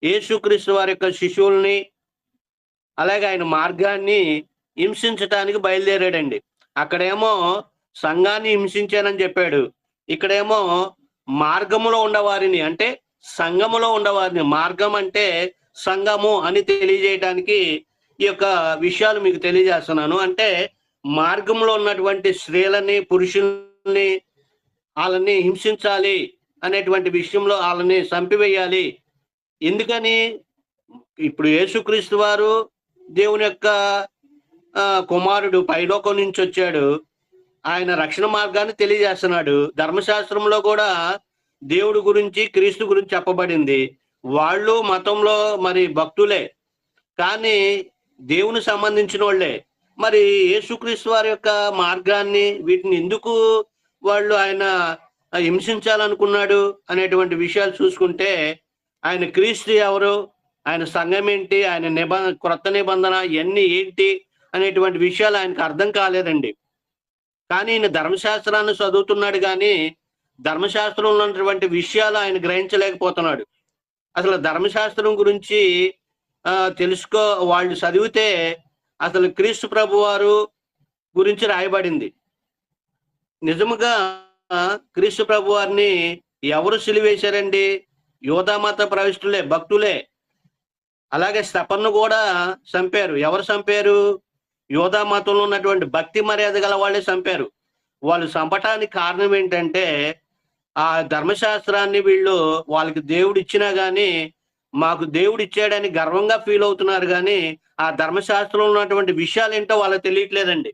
యేసుక్రీస్తు వారి యొక్క శిష్యుల్ని అలాగే ఆయన మార్గాన్ని హింసించటానికి బయలుదేరాడండి. అక్కడేమో సంఘాన్ని హింసించానని చెప్పాడు, ఇక్కడేమో మార్గములో ఉండవారిని అంటే సంఘములో ఉండవారిని, మార్గం అంటే సంఘము అని తెలియజేయడానికి ఈ యొక్క విషయాలు మీకు తెలియజేస్తున్నాను. అంటే మార్గంలో ఉన్నటువంటి స్త్రీలని పురుషుల్ని వాళ్ళని హింసించాలి అనేటువంటి విషయంలో వాళ్ళని చంపివేయాలి. ఎందుకని? ఇప్పుడు యేసుక్రీస్తు వారు దేవుని యొక్క కుమారుడు, పైలోకం నుంచి వచ్చాడు, ఆయన రక్షణ మార్గాన్ని తెలియజేస్తున్నాడు. ధర్మశాస్త్రంలో కూడా దేవుడి గురించి క్రీస్తు గురించి చెప్పబడింది. వాళ్ళు మతంలో మరి భక్తులే, కానీ దేవుని సంబంధించిన వాళ్ళే. మరి యేసుక్రీస్తు వారి యొక్క మార్గాన్ని వీటిని ఎందుకు వాళ్ళు ఆయన హింసించాలనుకున్నాడు అనేటువంటి విషయాలు చూసుకుంటే, ఆయన క్రీస్తు ఎవరు, ఆయన సంఘం ఏంటి, ఆయన క్రొత్త నిబంధన ఇవన్నీ ఏంటి అనేటువంటి విషయాలు ఆయనకు అర్థం కాలేదండి. కానీ ఈయన ధర్మశాస్త్రాన్ని చదువుతున్నాడు, కానీ ధర్మశాస్త్రంలో ఉన్నటువంటి విషయాలు ఆయన గ్రహించలేకపోతున్నాడు. అసలు ధర్మశాస్త్రం గురించి వాళ్ళు చదివితే అసలు క్రీస్తు ప్రభు వారు గురించి రాయబడింది. నిజముగా క్రీస్తు ప్రభు వారిని ఎవరు సిలువేశారండి? యోధామత ప్రవిష్టులే, భక్తులే. అలాగే స్తెఫనును కూడా చంపారు. ఎవరు చంపారు? యోధామతంలో ఉన్నటువంటి భక్తి మర్యాద గల వాళ్ళే చంపారు. వాళ్ళు చంపటానికి కారణం ఏంటంటే, ఆ ధర్మశాస్త్రాన్ని వీళ్ళు వాళ్ళకి దేవుడు ఇచ్చినా గానీ మాకు దేవుడు ఇచ్చాడని గర్వంగా ఫీల్ అవుతున్నారు, కానీ ఆ ధర్మశాస్త్రంలో ఉన్నటువంటి విషయాలు ఏంటో వాళ్ళకి తెలియట్లేదండి.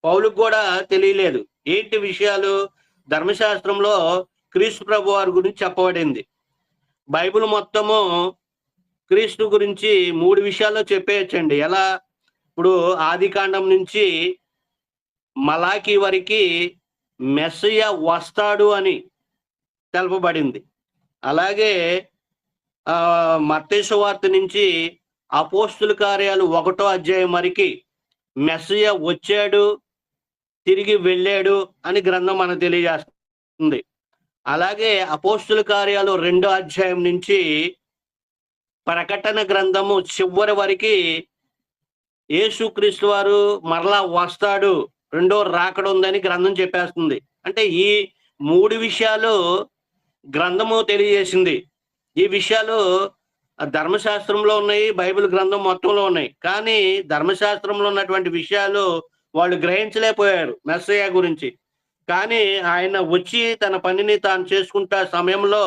పౌలుకు కూడా తెలియలేదు. ఏంటి విషయాలు? ధర్మశాస్త్రంలో క్రీస్తు ప్రభు వారి గురించి చెప్పబడింది. బైబిల్ మొత్తము క్రీస్తు గురించి 3 విషయాల్లో చెప్పేయచ్చండి. ఎలా? ఇప్పుడు ఆది కాండం నుంచి మలాకి వరకు మెస్సియ వస్తాడు అని తెలపబడింది. అలాగే మత్తయి సువార్త నుంచి అపోస్తుల కార్యాలు 1వ అధ్యాయం వరకు మెస్సియ వచ్చాడు, తిరిగి వెళ్ళాడు అని గ్రంథం మనకు తెలియజేస్తుంది. అలాగే అపోస్తుల కార్యాలు 2వ అధ్యాయం నుంచి ప్రకటన గ్రంథము చివరి వరకు యేసుక్రీస్తు వారు మరలా వస్తాడు, రెండో రాకడ ఉందని గ్రంథం చెప్పేస్తుంది. అంటే ఈ 3 విషయాలు గ్రంథము తెలియజేసింది. ఈ విషయాలు ధర్మశాస్త్రంలో ఉన్నాయి, బైబిల్ గ్రంథం మొత్తంలో ఉన్నాయి. కానీ ధర్మశాస్త్రంలో ఉన్నటువంటి విషయాలు వాళ్ళు గ్రహించలేకపోయారు మెస్సయ్య గురించి. కానీ ఆయన వచ్చి తన పనిని తాను చేసుకుంటా సమయంలో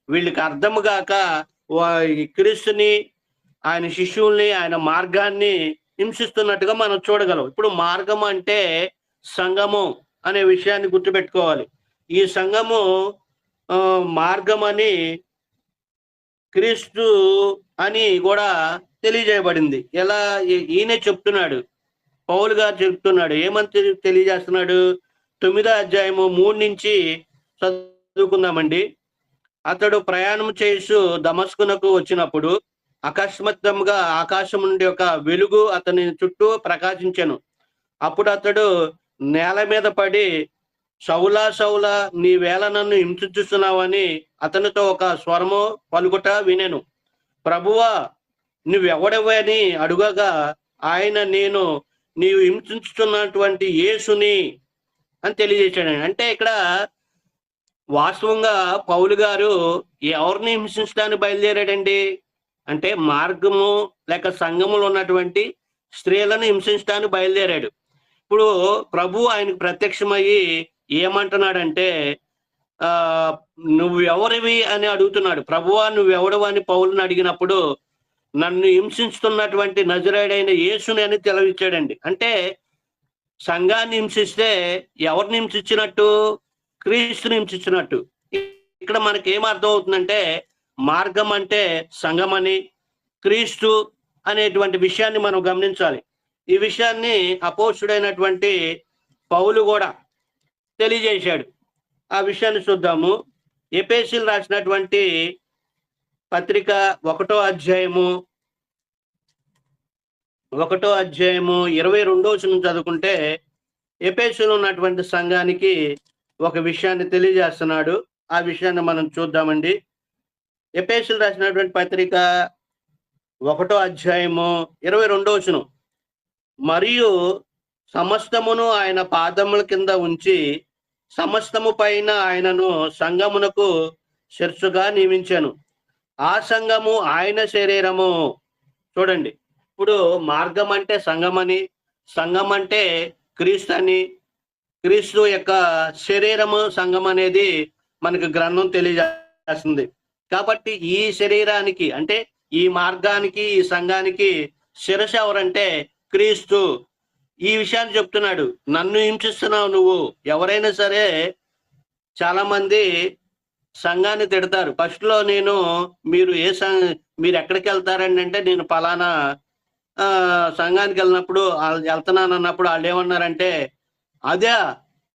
వీళ్ళకి అర్థం కాక క్రీస్తుని, ఆయన శిష్యుల్ని, ఆయన మార్గాన్ని హింసిస్తున్నట్టుగా మనం చూడగలం. ఇప్పుడు మార్గం అంటే సంఘము అనే విషయాన్ని గుర్తుపెట్టుకోవాలి. ఈ సంఘము మార్గం అని క్రీస్తు అని కూడా తెలియజేయబడింది. ఎలా? ఈయనే చెప్తున్నాడు, పౌలు గారు చెప్తున్నాడు. ఏమని తెలియజేస్తున్నాడు? 9వ అధ్యాయము 3 నుంచి చదువుకుందామండి. అతడు ప్రయాణం చేస్తూ దమస్కునకు వచ్చినప్పుడు అకస్మాత్తుగా ఆకాశం నుండి ఒక వెలుగు అతని చుట్టూ ప్రకాశించెను. అప్పుడు అతడు నేల మీద పడి, సౌలా సౌలా, నీ వేళ నన్ను హింసించుస్తున్నావని అతనితో ఒక స్వరము పలుకుట వినెను. ప్రభువా, నువ్వెవడవని అడుగగా ఆయన, నేను నీవు హింసించుతున్నటువంటి యేసుని అని తెలియజేశాడు. అంటే ఇక్కడ వాస్తవంగా పౌలు గారు ఎవరిని హింసించడానికి బయలుదేరాడండి అంటే, మార్గము లేక సంఘములో ఉన్నటువంటి స్త్రీలను హింసించడానికి బయలుదేరాడు. ఇప్పుడు ప్రభు ఆయనకు ప్రత్యక్షమయ్యి ఏమంటున్నాడంటే, నువ్వు ఎవరివి అని అడుగుతున్నాడు. ప్రభువా, నువ్వెవడవు అని పౌలుని అడిగినప్పుడు, నన్ను హింసిస్తున్నటువంటి నజరేయుడైన యేసుని అని తెలవిచ్చాడండి. అంటే సంఘాన్ని హింసిస్తే ఎవరిని హింసించినట్టు? క్రీస్తుని హింసించినట్టు. ఇక్కడ మనకేం అర్థం అవుతుందంటే, మార్గం అంటే సంఘమని, క్రీస్తు అనేటువంటి విషయాన్ని మనం గమనించాలి. ఈ విషయాన్ని అపోస్తుడైనటువంటి పౌలు కూడా తెలియజేశాడు. ఆ విషయాన్ని చూద్దాము. ఎఫెసీయులు రాసినటువంటి పత్రిక 1వ అధ్యాయము 22వ వచనం చదువుకుంటే ఎఫెసీయులో ఉన్నటువంటి సంఘానికి ఒక విషయాన్ని తెలియజేస్తున్నాడు. ఆ విషయాన్ని మనం చూద్దామండి. ఎఫెసీయులు రాసినటువంటి పత్రిక 1వ అధ్యాయము 22వ వచనం. మరియు సమస్తమును ఆయన పాదముల కింద ఉంచి సమస్తము పైన ఆయనను సంఘమునకు శిరస్సుగా నియమించాను. ఆ సంఘము ఆయన శరీరము. చూడండి, ఇప్పుడు మార్గం అంటే సంఘమని, సంఘం అంటే క్రీస్తు అని, క్రీస్తు యొక్క శరీరము సంఘం అనేది మనకు గ్రంథం తెలియజేస్తుంది. కాబట్టి ఈ శరీరానికి అంటే ఈ మార్గానికి, ఈ సంఘానికి శిరస్సు ఎవరంటే క్రీస్తు. ఈ విషయాన్ని చెప్తున్నాడు. నన్ను హింసిస్తున్నావు నువ్వు. ఎవరైనా సరే చాలా మంది సంఘాన్ని తిడతారు. ఫస్ట్ లో మీరు మీరు ఎక్కడికి వెళ్తారండి అంటే నేను పలానా సంఘానికి వెళ్ళినప్పుడు వెళ్తున్నాను అన్నప్పుడు వాళ్ళు ఏమన్నారంటే అదే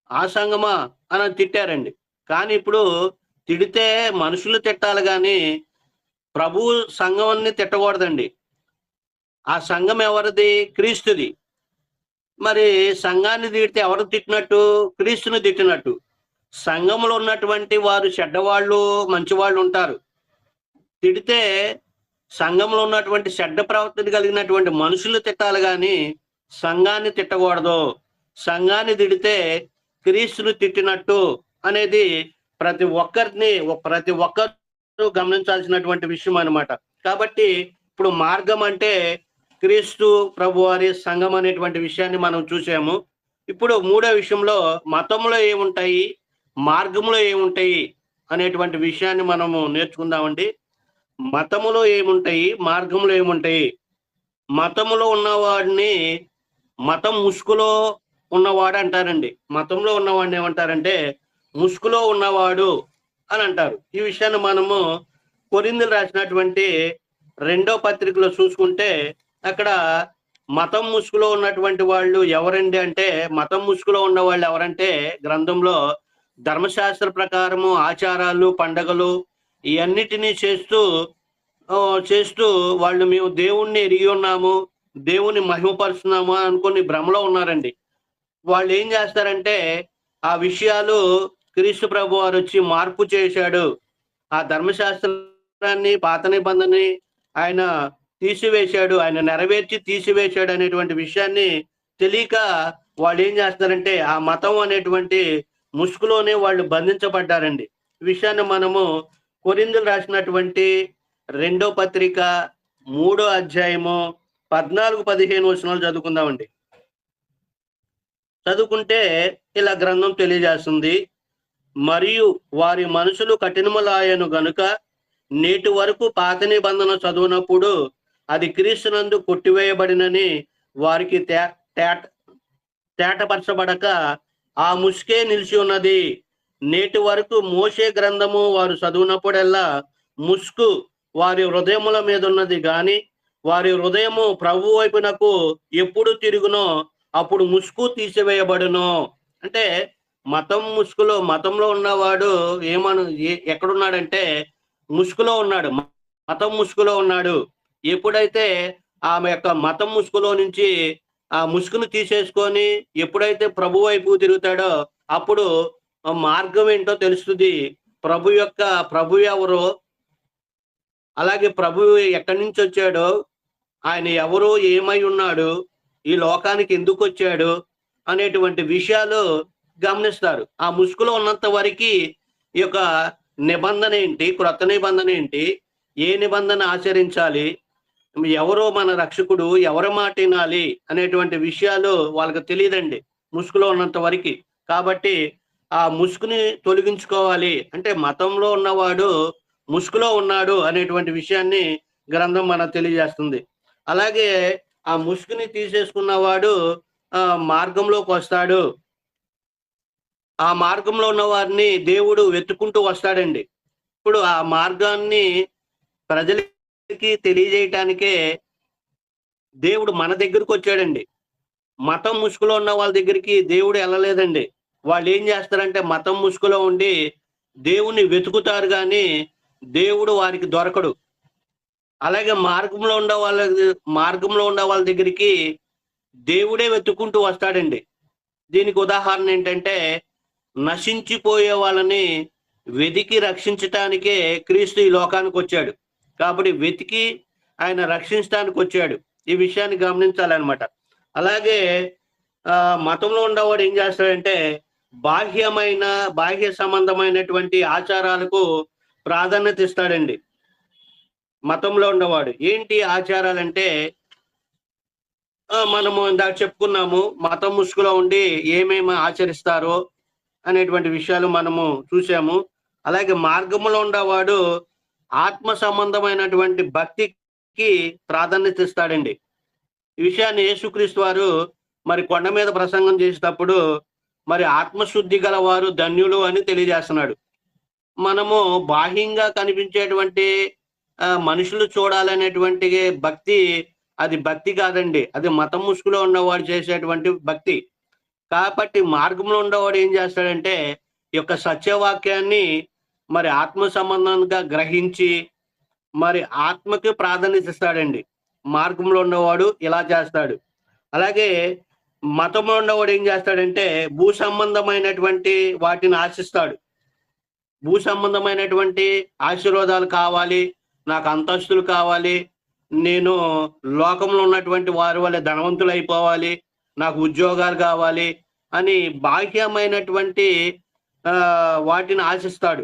ఆ సంఘమా అని తిట్టారండి. కానీ ఇప్పుడు తిడితే మనుషులు తిట్టాలి కానీ ప్రభు సంఘాన్ని తిట్టకూడదండి. ఆ సంఘం ఎవరిది? క్రీస్తుది. మరి సంఘాన్ని తిడితే ఎవరు తిట్టినట్టు? క్రీస్తుని తిట్టినట్టు. సంఘంలో ఉన్నటువంటి వారు చెడ్డవాళ్ళు, మంచివాళ్ళు ఉంటారు. తిడితే సంఘంలో ఉన్నటువంటి చెడ్డ ప్రవర్తన కలిగినటువంటి మనుషులు తిట్టాలి కానీ సంఘాన్ని తిట్టకూడదు. సంఘాన్ని తిడితే క్రీస్తుని తిట్టినట్టు అనేది ప్రతి ఒక్కరు గమనించాల్సినటువంటి విషయం అన్నమాట. కాబట్టి ఇప్పుడు మార్గం అంటే క్రీస్తు ప్రభువారి సంఘం అనేటువంటి విషయాన్ని మనం చూసాము. ఇప్పుడు మూడో విషయంలో మతంలో ఏముంటాయి, మార్గంలో ఏముంటాయి అనేటువంటి విషయాన్ని మనము నేర్చుకుందామండి. మతములో ఏముంటాయి, మార్గంలో ఏముంటాయి. మతములో ఉన్నవాడిని మతం ముసుగులో ఉన్నవాడు అంటారండి. మతంలో ఉన్నవాడిని ఏమంటారంటే ముసుగులో ఉన్నవాడు అని అంటారు. ఈ విషయాన్ని మనము కొరింథీయులు రాసినటువంటి 2వ పత్రికలో చూసుకుంటే అక్కడ మతం ముసుగులో ఉన్నటువంటి వాళ్ళు ఎవరండి అంటే, మతం ముసుగులో ఉన్న వాళ్ళు ఎవరంటే గ్రంథంలో ధర్మశాస్త్ర ప్రకారము ఆచారాలు, పండగలు ఇవన్నిటినీ చేస్తూ వాళ్ళు మేము దేవుణ్ణి ఎరిగి ఉన్నాము, దేవుని మహిమపరుస్తున్నాము అనుకుని భ్రమలో ఉన్నారండి. వాళ్ళు ఏం చేస్తారంటే ఆ విషయాలు క్రీస్తు ప్రభు వారు వచ్చి మార్పు చేశాడు. ఆ ధర్మశాస్త్రాన్ని, పాత నిబంధనని ఆయన తీసివేశాడు, ఆయన నెరవేర్చి తీసివేశాడు అనేటువంటి విషయాన్ని తెలియక వాళ్ళు ఏం చేస్తారంటే ఆ మతం అనేటువంటి ముసుగులోనే వాళ్ళు బంధించబడ్డారండి. ఈ విషయాన్ని మనము కొరింథీయులు రాసినటువంటి 2వ పత్రిక 3వ అధ్యాయము 14-15 వచనాలు చదువుకుందామండి. చదువుకుంటే ఇలా గ్రంథం తెలియజేస్తుంది. మరియు వారి మనసులు కఠినములాయను గనుక నేటి వరకు పాత నిబంధన చదువునప్పుడు అది క్రీస్తునందు కొట్టివేయబడినని వారికి తేటపరచబడక ఆ ముసుకే నిలిచి ఉన్నది. నేటి వరకు మోషే గ్రంథము వారు చదువునప్పుడల్లా ముసుగు వారి హృదయముల మీద ఉన్నది గాని వారి హృదయము ప్రభు వైపునకు ఎప్పుడు తిరుగునో అప్పుడు ముసుగు తీసివేయబడును. అంటే మతంలో ఉన్నవాడు ఎక్కడున్నాడంటే ముసుగులో ఉన్నాడు, మతం ముసుగులో ఉన్నాడు. ఎప్పుడైతే ఆమె యొక్క మతం ముసుగులో నుంచి ఆ ముసుగును తీసేసుకొని ఎప్పుడైతే ప్రభు వైపు తిరుగుతాడో అప్పుడు మార్గం ఏంటో తెలుస్తుంది. ప్రభు ఎవరో, అలాగే ప్రభు ఎక్కడి నుంచి వచ్చాడో, ఆయన ఎవరో, ఏమై ఉన్నాడు, ఈ లోకానికి ఎందుకు వచ్చాడు అనేటువంటి విషయాలు గమనిస్తారు. ఆ ముసుగులో ఉన్నంత వరకు ఈ యొక్క నిబంధన ఏంటి, క్రొత్త నిబంధన ఏంటి, ఏ నిబంధన ఆచరించాలి, ఎవరో మన రక్షకుడు, ఎవరి మాట వినాలి అనేటువంటి విషయాలు వాళ్ళకి తెలియదండి ముసుగులో ఉన్నంత వరకు. కాబట్టి ఆ ముసుగుని తొలగించుకోవాలి అంటే మతంలో ఉన్నవాడు ముసుగులో ఉన్నాడు అనేటువంటి విషయాన్ని గ్రంథం మనకు తెలియజేస్తుంది. అలాగే ఆ ముసుగుని తీసేసుకున్నవాడు మార్గంలోకి వస్తాడు. ఆ మార్గంలో ఉన్న వారిని దేవుడు వెతుక్కుంటూ వస్తాడండి. ఇప్పుడు ఆ మార్గాన్ని ప్రజలకి తెలియజేయటానికే దేవుడు మన దగ్గరకు వచ్చాడండి. మతం ముసుగులో ఉన్న వాళ్ళ దగ్గరికి దేవుడు వెళ్ళలేదండి. వాళ్ళు ఏం చేస్తారంటే మతం ముసుగులో ఉండి దేవుణ్ణి వెతుకుతారు, కానీ దేవుడు వారికి దొరకడు. అలాగే మార్గంలో ఉండే వాళ్ళ దగ్గరికి దేవుడే వెతుక్కుంటూ వస్తాడండి. దీనికి ఉదాహరణ ఏంటంటే, నశించిపోయే వాళ్ళని వెతికి రక్షించటానికే క్రీస్తు ఈ లోకానికి వచ్చాడు. కాబట్టి వెతికి ఆయన రక్షించడానికి వచ్చాడు. ఈ విషయాన్ని గమనించాలన్నమాట. అలాగే మతంలో ఉండేవాడు ఏం చేస్తాడంటే, బాహ్య సంబంధమైనటువంటి ఆచారాలకు ప్రాధాన్యత ఇస్తాడండి. మతంలో ఉండేవాడు ఏంటి ఆచారాలంటే, మనము ఇందాక చెప్పుకున్నాము, మతం ముసుగులో ఉండి ఏమేమి ఆచరిస్తారో అనేటువంటి విషయాలు మనము చూసాము. అలాగే మార్గంలో ఉండేవాడు ఆత్మ సంబంధమైనటువంటి భక్తికి ప్రాధాన్యత ఇస్తాడండి. ఈ విషయాన్ని యేసుక్రీస్తు వారు మరి కొండ మీద ప్రసంగం చేసేటప్పుడు మరి ఆత్మశుద్ధి గల వారు ధన్యులు అని తెలియజేస్తున్నాడు. మనము బాహ్యంగా కనిపించేటువంటి మనుషులు చూడాలనేటువంటి భక్తి, అది భక్తి కాదండి, అది మతం ముసుగులో ఉన్నవాడు చేసేటువంటి భక్తి. కాబట్టి మార్గంలో ఉన్నవాడు ఏం చేస్తాడంటే, ఈ యొక్క సత్యవాక్యాన్ని మరి ఆత్మ సంబంధంగా గ్రహించి మరి ఆత్మకి ప్రాధాన్యత ఇస్తాడండి. మార్గంలో ఉన్నవాడు ఇలా చేస్తాడు. అలాగే మతంలో ఉన్నవాడు ఏం చేస్తాడంటే, భూ సంబంధమైనటువంటి వాటిని ఆశిస్తాడు. భూ సంబంధమైనటువంటి ఆశీర్వాదాలు కావాలి, నాకు అంతస్తులు కావాలి, నేను లోకంలో ఉన్నటువంటి వారి వల్ల ధనవంతులు అయిపోవాలి, నాకు ఉద్యోగాలు కావాలి అని బాహ్యమైనటువంటి వాటిని ఆశిస్తాడు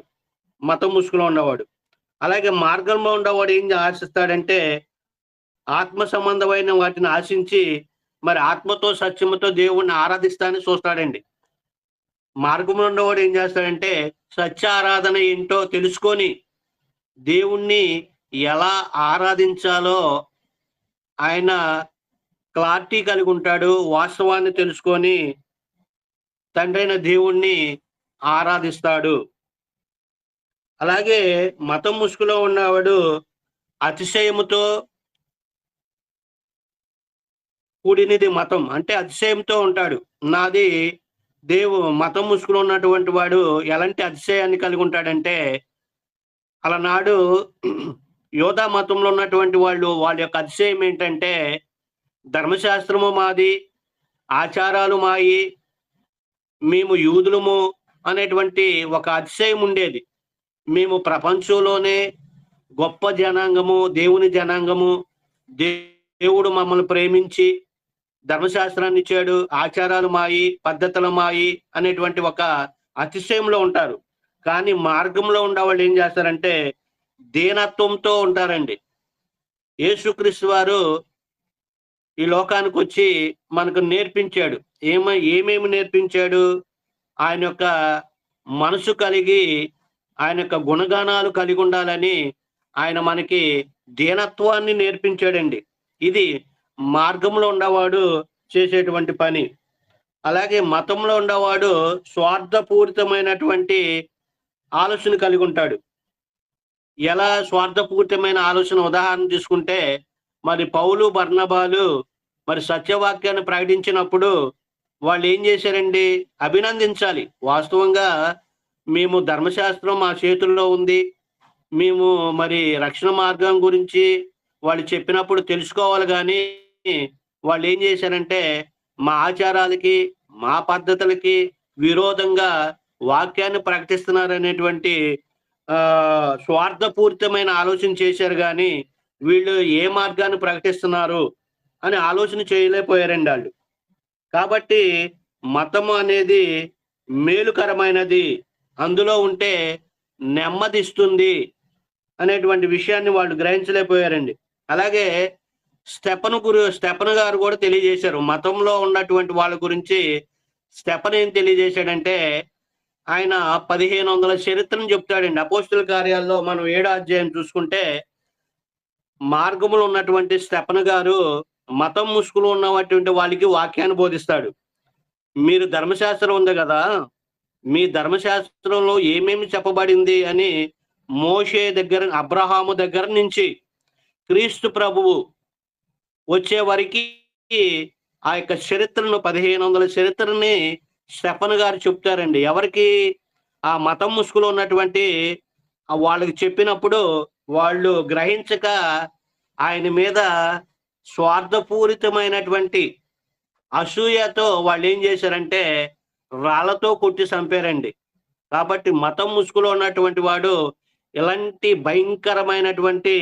మతం ముసుగులో ఉన్నవాడు. అలాగే మార్గంలో ఉన్నవాడు ఏం ఆశిస్తాడంటే, ఆత్మ సంబంధమైన వాటిని ఆశించి మరి ఆత్మతో సత్యముతో దేవుణ్ణి ఆరాధిస్తానని చూస్తాడండి. మార్గంలో ఉన్నవాడు ఏం చేస్తాడంటే, సత్య ఆరాధన ఏంటో తెలుసుకొని దేవుణ్ణి ఎలా ఆరాధించాలో ఆయన క్లారిటీ కలిగి ఉంటాడు. వాస్తవాన్ని తెలుసుకొని తండ్రైన దేవుణ్ణి ఆరాధిస్తాడు. అలాగే మతం ముసుగులో ఉన్నవాడు అతిశయముతో కూడినది మతం, అంటే అతిశయంతో ఉంటాడు. నాది మతం ముసుగులో ఉన్నటువంటి వాడు ఎలాంటి అతిశయాన్ని కలిగి ఉంటాడంటే, అలనాడు యోధా మతంలో ఉన్నటువంటి వాళ్ళ యొక్క అతిశయం ఏంటంటే, ధర్మశాస్త్రము మాది, ఆచారాలు మాయి, మేము యూదులము అనేటువంటి ఒక అతిశయం ఉండేది. మేము ప్రపంచంలోనే గొప్ప జనాంగము, దేవుని జనాంగము, దేవుడు మమ్మల్ని ప్రేమించి ధర్మశాస్త్రాన్ని ఇచ్చాడు, ఆచారాలు మాయి, పద్ధతులు మాయి అనేటువంటి ఒక అతిశయంలో ఉంటారు. కానీ మార్గంలో ఉండే వాళ్ళు ఏం చేస్తారంటే దీనత్వంతో ఉంటారండి. యేసుక్రీస్తు వారు ఈ లోకానికి వచ్చి మనకు నేర్పించాడు. ఏమేమి నేర్పించాడు? ఆయన యొక్క మనసు కలిగి, ఆయన యొక్క గుణగానాలు కలిగి ఉండాలని ఆయన మనకి దీనత్వాన్ని నేర్పించాడండి. ఇది మార్గంలో ఉండేవాడు చేసేటువంటి పని. అలాగే మతంలో ఉండేవాడు స్వార్థపూరితమైనటువంటి ఆలోచన కలిగి ఉంటాడు. ఎలా స్వార్థపూరితమైన ఆలోచన? ఉదాహరణ తీసుకుంటే, మరి పౌలు బర్నబాలు మరి సత్యవాక్యాన్ని ప్రకటించినప్పుడు వాళ్ళు ఏం చేశారండి? అభినందించాలి. వాస్తవంగా మేము ధర్మశాస్త్రం మా చేతుల్లో ఉంది, మేము మరి రక్షణ మార్గం గురించి వాళ్ళు చెప్పినప్పుడు తెలుసుకోవాలి, కానీ వాళ్ళు ఏం చేశారంటే మా ఆచారాలకి, మా పద్ధతులకి విరోధంగా వాక్యాన్ని ప్రకటిస్తున్నారు అనేటువంటి స్వార్థపూరితమైన ఆలోచన చేశారు. కానీ వీళ్ళు ఏ మార్గాన్ని ప్రకటిస్తున్నారు అని ఆలోచన చేయలేకపోయారండి వాళ్ళు. కాబట్టి మతము అనేది మేలుకరమైనది, అందులో ఉంటే నెమ్మదిస్తుంది అనేటువంటి విషయాన్ని వాళ్ళు గ్రహించలేకపోయారండి. అలాగే స్టెఫను గారు కూడా తెలియజేశారు. మతంలో ఉన్నటువంటి వాళ్ళ గురించి స్టెఫన్ ఏం తెలియజేశాడంటే, ఆయన 1500 చరిత్రను చెప్తాడండి. అపోస్తుల కార్యాల్లో మనం 7వ అధ్యాయం చూసుకుంటే, మార్గంలో ఉన్నటువంటి స్టెఫను గారు మతం ముసుగులో ఉన్నటువంటి వాళ్ళకి వాక్యాన్ని బోధిస్తాడు. మీరు ధర్మశాస్త్రం ఉంది కదా, మీ ధర్మశాస్త్రంలో ఏమేమి చెప్పబడింది అని మోషే దగ్గర, అబ్రహాము దగ్గర నుంచి క్రీస్తు ప్రభువు వచ్చే వరకు ఆ యొక్క చరిత్రను 1500 చరిత్రని స్టెఫన్ గారు చెప్తారండి. ఎవరికి? ఆ మతం ముసుగులో ఉన్నటువంటి వాళ్ళకి చెప్పినప్పుడు వాళ్ళు గ్రహించక ఆయన మీద స్వార్థపూరితమైనటువంటి అసూయతో వాళ్ళు ఏం చేశారంటే రాళ్లతో కొట్టి చంపారండి. కాబట్టి మతం ముసుగులో ఉన్నటువంటి వాడు ఇలాంటి భయంకరమైనటువంటి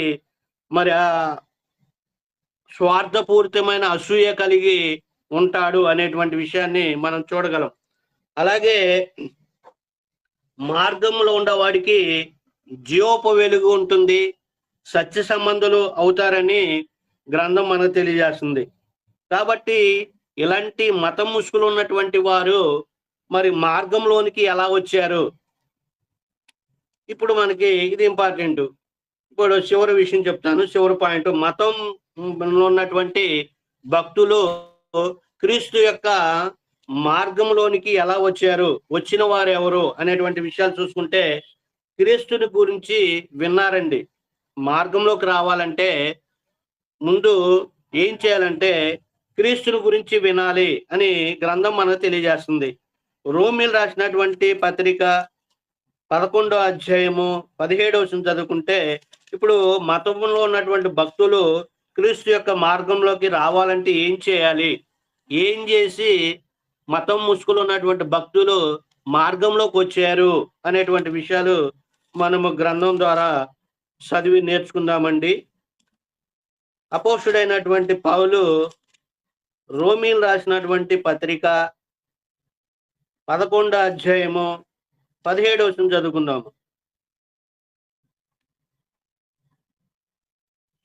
మరి స్వార్థపూరితమైన అసూయ కలిగి ఉంటాడు అనేటువంటి విషయాన్ని మనం చూడగలం. అలాగే మార్గంలో ఉండేవాడికి జీవపు వెలుగు ఉంటుంది, సత్య సంబంధులు అవుతారని గ్రంథం మనకు తెలియజేస్తుంది. కాబట్టి ఇలాంటి మతం ముసుగులు ఉన్నటువంటి వారు మరి మార్గంలోనికి ఎలా వచ్చారు? ఇప్పుడు మనకి ఇది ఇంపార్టెంట్. ఇప్పుడు చివరి విషయం చెప్తాను, చివరి పాయింట్. మతంలో ఉన్నటువంటి భక్తులు క్రీస్తు యొక్క మార్గంలోనికి ఎలా వచ్చారు, వచ్చిన వారు ఎవరు అనేటువంటి విషయాలు చూసుకుంటే, క్రీస్తుని గురించి విన్నారండి. మార్గంలోకి రావాలంటే ముందు ఏం చేయాలంటే క్రీస్తుని గురించి వినాలి అని గ్రంథం మనకు తెలియజేస్తుంది. రోమీలు రాసినటువంటి పత్రిక 11వ అధ్యాయము 17వ వచనం చదువుకుంటే, ఇప్పుడు మతంలో ఉన్నటువంటి భక్తులు క్రీస్తు యొక్క మార్గంలోకి రావాలంటే ఏం చేయాలి, ఏం చేసి మతం ముసుగులో ఉన్నటువంటి భక్తులు మార్గంలోకి వచ్చారు అనేటువంటి విషయాలు మనము గ్రంథం ద్వారా చదివి నేర్చుకుందామండి. అపోస్తుడైనటువంటి పౌలు రోమీలు రాసినటువంటి పత్రిక 11వ అధ్యాయము 17వ వచనం చదువుకుందాము.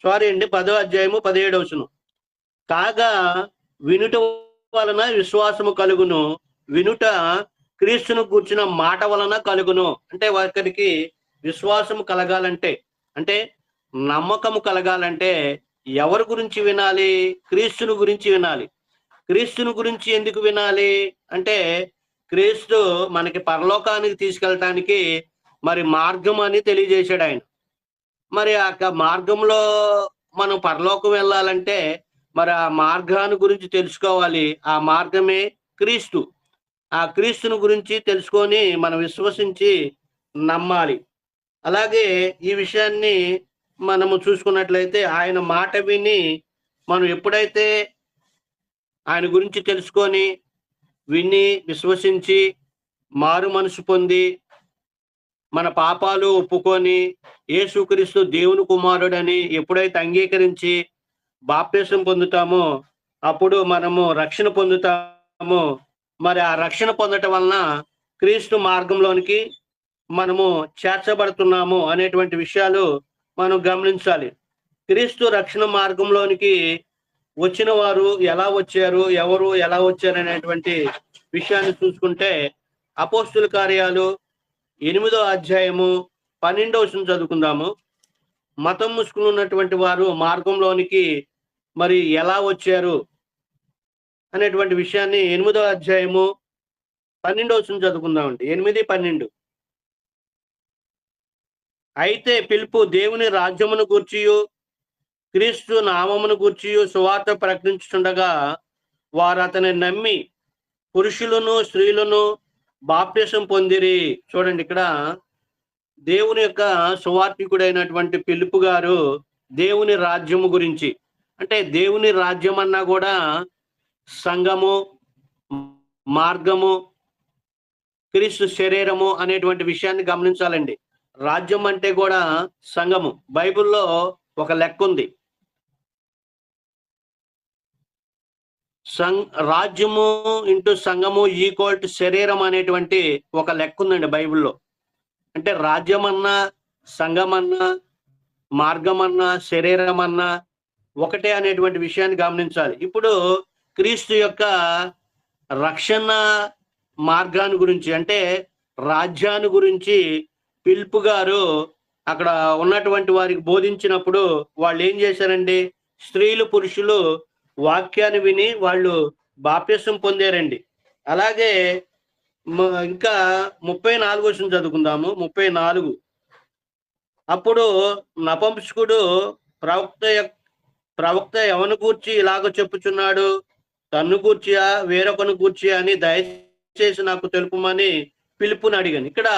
10వ అధ్యాయము 17వ వచనం. కాగా వినుట వలన విశ్వాసము కలుగును, వినుట క్రీస్తును గూర్చిన మాట వలన కలుగును. అంటే వారికి విశ్వాసము కలగాలంటే, అంటే నమ్మకము కలగాలంటే ఎవరి గురించి వినాలి? క్రీస్తుని గురించి వినాలి. క్రీస్తుని గురించి ఎందుకు వినాలి అంటే, క్రీస్తు మనకి పరలోకానికి తీసుకెళ్ళటానికి మరి మార్గం అని తెలియజేశాడు ఆయన. మరి ఆ మార్గంలో మనం పరలోకం వెళ్ళాలంటే మరి ఆ మార్గాన్ని గురించి తెలుసుకోవాలి. ఆ మార్గమే క్రీస్తు. ఆ క్రీస్తుని గురించి తెలుసుకొని మనం విశ్వసించి నమ్మాలి. అలాగే ఈ విషయాన్ని మనము చూసుకున్నట్లయితే ఆయన మాట విని మనం ఎప్పుడైతే ఆయన గురించి తెలుసుకొని విని విశ్వసించి మారు మనసు పొంది మన పాపాలు ఒప్పుకొని యేసుక్రీస్తు దేవుని కుమారుడని ఎప్పుడైతే అంగీకరించి బాప్తిసం పొందుతామో అప్పుడు మనము రక్షణ పొందుతాము. మరి ఆ రక్షణ పొందటం వలన క్రీస్తు మార్గంలోనికి మనము చేర్చబడుతున్నాము అనేటువంటి విషయాలు మనం గమనించాలి. క్రీస్తు రక్షణ మార్గంలోనికి వచ్చిన వారు ఎలా వచ్చారు, ఎవరు ఎలా వచ్చారు అనేటువంటి విషయాన్ని చూసుకుంటే, అపోస్తుల కార్యాలు 8వ అధ్యాయము 12వ వచనం చదువుకుందాము. మతం ముసుగులు ఉన్నటువంటి వారు మార్గంలోనికి మరి ఎలా వచ్చారు అనేటువంటి విషయాన్ని 8వ అధ్యాయము 12వ వచనం చదువుకుందామండి. 8:12. అయితే పిలుపు దేవుని రాజ్యమును గూర్చియు క్రీస్తు నామమును గూర్చియు సువార్త ప్రకటించుచుండగా వారు అతని నమ్మి పురుషులను స్త్రీలను బాప్తిసం పొందిరి. చూడండి, ఇక్కడ దేవుని యొక్క సువార్తికుడైనటువంటి పిలుపు గారు దేవుని రాజ్యము గురించి, అంటే దేవుని రాజ్యం అన్నా కూడా సంఘము, మార్గము, క్రీస్తు శరీరము అనేటువంటి విషయాన్ని గమనించాలండి. రాజ్యం అంటే కూడా సంఘము. బైబిల్లో ఒక లెక్క ఉంది. రాజ్యము ఇంటూ సంఘము ఈక్వల్ టు శరీరం అనేటువంటి ఒక లెక్క ఉందండి బైబిల్లో. అంటే రాజ్యం అన్నా, సంఘం అన్నా, మార్గం అన్నా, శరీరం అన్నా ఒకటే అనేటువంటి విషయాన్ని గమనించాలి. ఇప్పుడు క్రీస్తు యొక్క రక్షణ మార్గాన్ని గురించి, అంటే రాజ్యాన్ని గురించి పిలుపు గారు అక్కడ ఉన్నటువంటి వారికి బోధించినప్పుడు వాళ్ళు ఏం చేశారండి? స్త్రీలు పురుషులు వాక్యాన్ని విని వాళ్ళు బాప్తిసం పొందారండి. అలాగే ఇంకా 34వ వచనం చదువుకుందాము. 34. అప్పుడు నపుంసకుడు ప్రవక్త ఎవను గూర్చి ఇలాగ చెప్పుచున్నాడు, తన్ను గూర్చియా వేరొకను గూర్చి అని దయచేసి నాకు తెలుపమని పిలుపుని అడిగాను. ఇక్కడ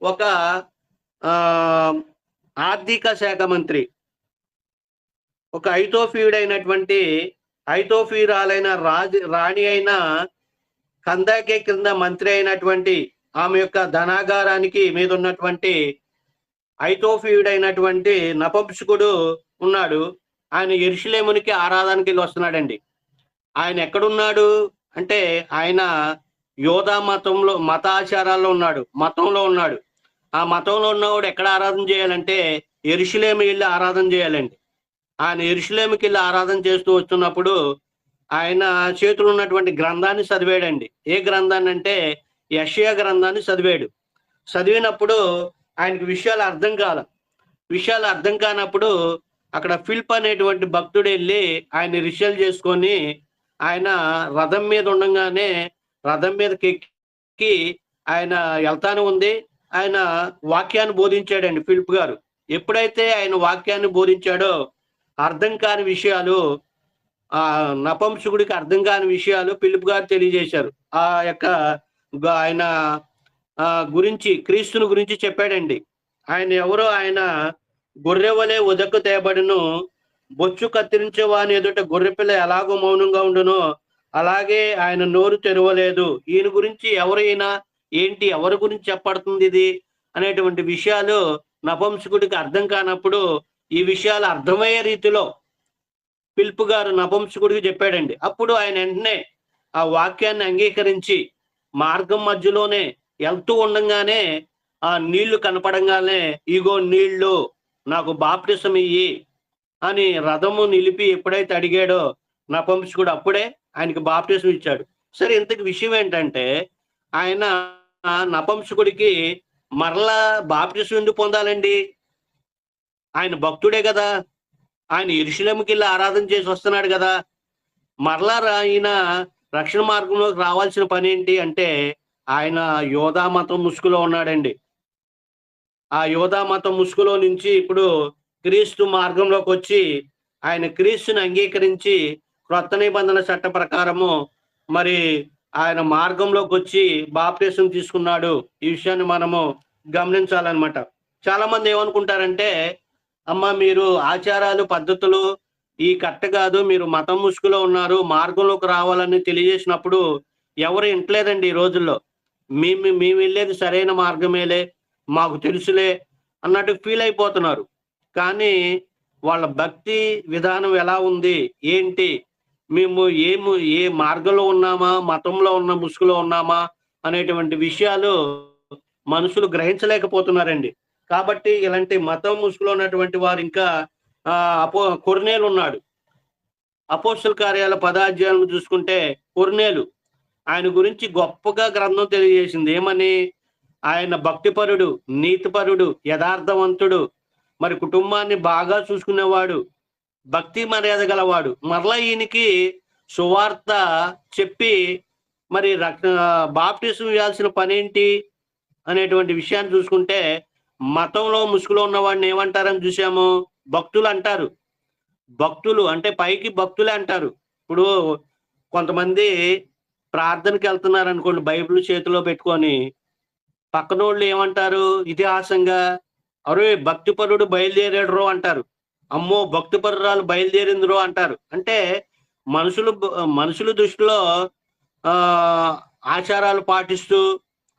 ఒక ఆర్థిక శాఖ మంత్రి, ఒక ఐతోఫీరాలైన రాణి అయిన కందాకే కింద మంత్రి అయినటువంటి ఆమె యొక్క ధనాగారానికి మీద ఉన్నటువంటి ఐతోఫీయుడైనటువంటి నపుంసకుడు ఉన్నాడు. ఆయన యెరూషలేమునికి ఆరాధనకి వెళ్ళి వస్తున్నాడండి. ఆయన ఎక్కడున్నాడు అంటే ఆయన యోధా మతాచారాల్లో ఉన్నాడు, మతంలో ఉన్నాడు. ఆ మతంలో ఉన్నవాడు ఎక్కడ ఆరాధన చేయాలంటే యెరూషలేము వెళ్ళి ఆరాధన చేయాలండి. ఆయన యెరూషలేముకి వెళ్ళి ఆరాధన చేస్తూ వస్తున్నప్పుడు ఆయన చేతులు ఉన్నటువంటి గ్రంథాన్ని చదివాడండి. ఏ గ్రంథాన్ని అంటే యెషయా గ్రంథాన్ని చదివినప్పుడు ఆయనకి విషయాలు అర్థం కానప్పుడు అక్కడ ఫిలిప్ అనేటువంటి భక్తుడు వెళ్ళి ఆయన రిసీవ్ చేసుకొని ఆయన రథం మీద ఉండగానే రథం మీదకి ఎక్కి ఆయన వెళ్తానే ఉంది. ఆయన వాక్యాన్ని బోధించాడండి ఫిలిప్ గారు. ఎప్పుడైతే ఆయన వాక్యాన్ని బోధించాడో అర్థం కాని విషయాలు, నపుంసకుడికి అర్థం కాని విషయాలు ఫిలిప్ గారు తెలియజేశారు. ఆ యొక్క ఆయన గురించి, క్రీస్తుని గురించి చెప్పాడండి. ఆయన ఎవరో, ఆయన గొర్రెవలే ఉదకు తేబడిను, బొచ్చు కత్తిరించేవాని ఎదుట గొర్రెపిల్ల ఎలాగో మౌనంగా ఉండునో అలాగే ఆయన నోరు తెరవలేదు. ఈయన గురించి ఎవరైనా ఏంటి, ఎవరి గురించి చెప్పడుతుంది ఇది అనేటువంటి విషయాలు నపుంసకుడికి అర్థం కానప్పుడు ఈ విషయాలు అర్థమయ్యే రీతిలో ఫిలిప్ గారు నపుంసకుడికి చెప్పాడండి. అప్పుడు ఆయన వెంటనే ఆ వాక్యాన్ని అంగీకరించి మార్గం మధ్యలోనే వెళ్తూ ఉండగానే ఆ నీళ్లు కనపడంగానే, ఇగో నీళ్లు, నాకు బాప్టిసం ఇయ్యి అని రథము నిలిపి ఎప్పుడైతే అడిగాడో నపుంసకుడు అప్పుడే ఆయనకి బాప్టిసం ఇచ్చాడు. సరే, ఇంతకు విషయం ఏంటంటే ఆయన నపుంసకుడికి మరలా బాప్టిసం ఎందుకు పొందాలండి? ఆయన భక్తుడే కదా, ఆయన యెరూషలేముకి వెళ్ళి ఆరాధన చేసి వస్తున్నాడు కదా. మరలా ఆయన రక్షణ మార్గంలోకి రావాల్సిన పని ఏంటి అంటే ఆయన యోధా మతం ముసుగులో ఉన్నాడండి. ఆ యోధా మతం ముసుగులో నుంచి ఇప్పుడు క్రీస్తు మార్గంలోకి వచ్చి ఆయన క్రీస్తుని అంగీకరించి క్రొత్త నిబంధన చట్ట ప్రకారము మరి ఆయన మార్గంలోకి వచ్చి బాప్టిసం తీసుకున్నాడు. ఈ విషయాన్ని మనము గమనించాలన్నమాట. చాలా మంది ఏమనుకుంటారంటే, అమ్మ మీరు ఆచారాలు పద్ధతులు ఈ కట్ట కాదు, మీరు మతం ముసుగులో ఉన్నారు, మార్గంలోకి రావాలని తెలియజేసినప్పుడు ఎవరు వింటలేదండి ఈ రోజుల్లో. మేము వెళ్ళేది సరైన మార్గమేలే, మాకు తెలుసులే అన్నట్టు ఫీల్ అయిపోతున్నారు. కానీ వాళ్ళ భక్తి విధానం ఎలా ఉంది, ఏంటి, మేము ఏ మార్గంలో ఉన్నామా, మతంలో ఉన్న ముసుగులో ఉన్నామా అనేటువంటి విషయాలు మనుషులు గ్రహించలేకపోతున్నారండి. కాబట్టి ఇలాంటి మతం ముసుగులో ఉన్నటువంటి వారు ఇంకా కొర్నేలు ఉన్నాడు. అపోస్తల కార్యాల 10వ అధ్యాయం చూసుకుంటే కొర్నేలు, ఆయన గురించి గొప్పగా గ్రంథం తెలియజేసింది. ఏమని? ఆయన భక్తిపరుడు, నీతిపరుడు, యథార్థవంతుడు, మరి కుటుంబాన్ని బాగా చూసుకునేవాడు, భక్తి మర్యాద గలవాడు. మరలా ఈయనకి సువార్త చెప్పి మరి బాప్టిజం ఇవ్వాల్సిన పని ఏంటి అనేటువంటి విషయాన్ని చూసుకుంటే మతంలో ముసుగులో ఉన్నవాడిని ఏమంటారని చూసాము? భక్తులు అంటారు. భక్తులు అంటే పైకి భక్తులే అంటారు. ఇప్పుడు కొంతమంది ప్రార్థనకి వెళ్తున్నారు అనుకోండి, బైబిల్ చేతిలో పెట్టుకొని, పక్కనోళ్ళు ఏమంటారు ఇతిహాసంగా, అరే భక్తిపరుడు బయలుదేరాడు అంటారు, అమ్మో భక్తిపరురాలు బయలుదేరిందిరో అంటారు. అంటే మనుషుల దృష్టిలో ఆచారాలు పాటిస్తూ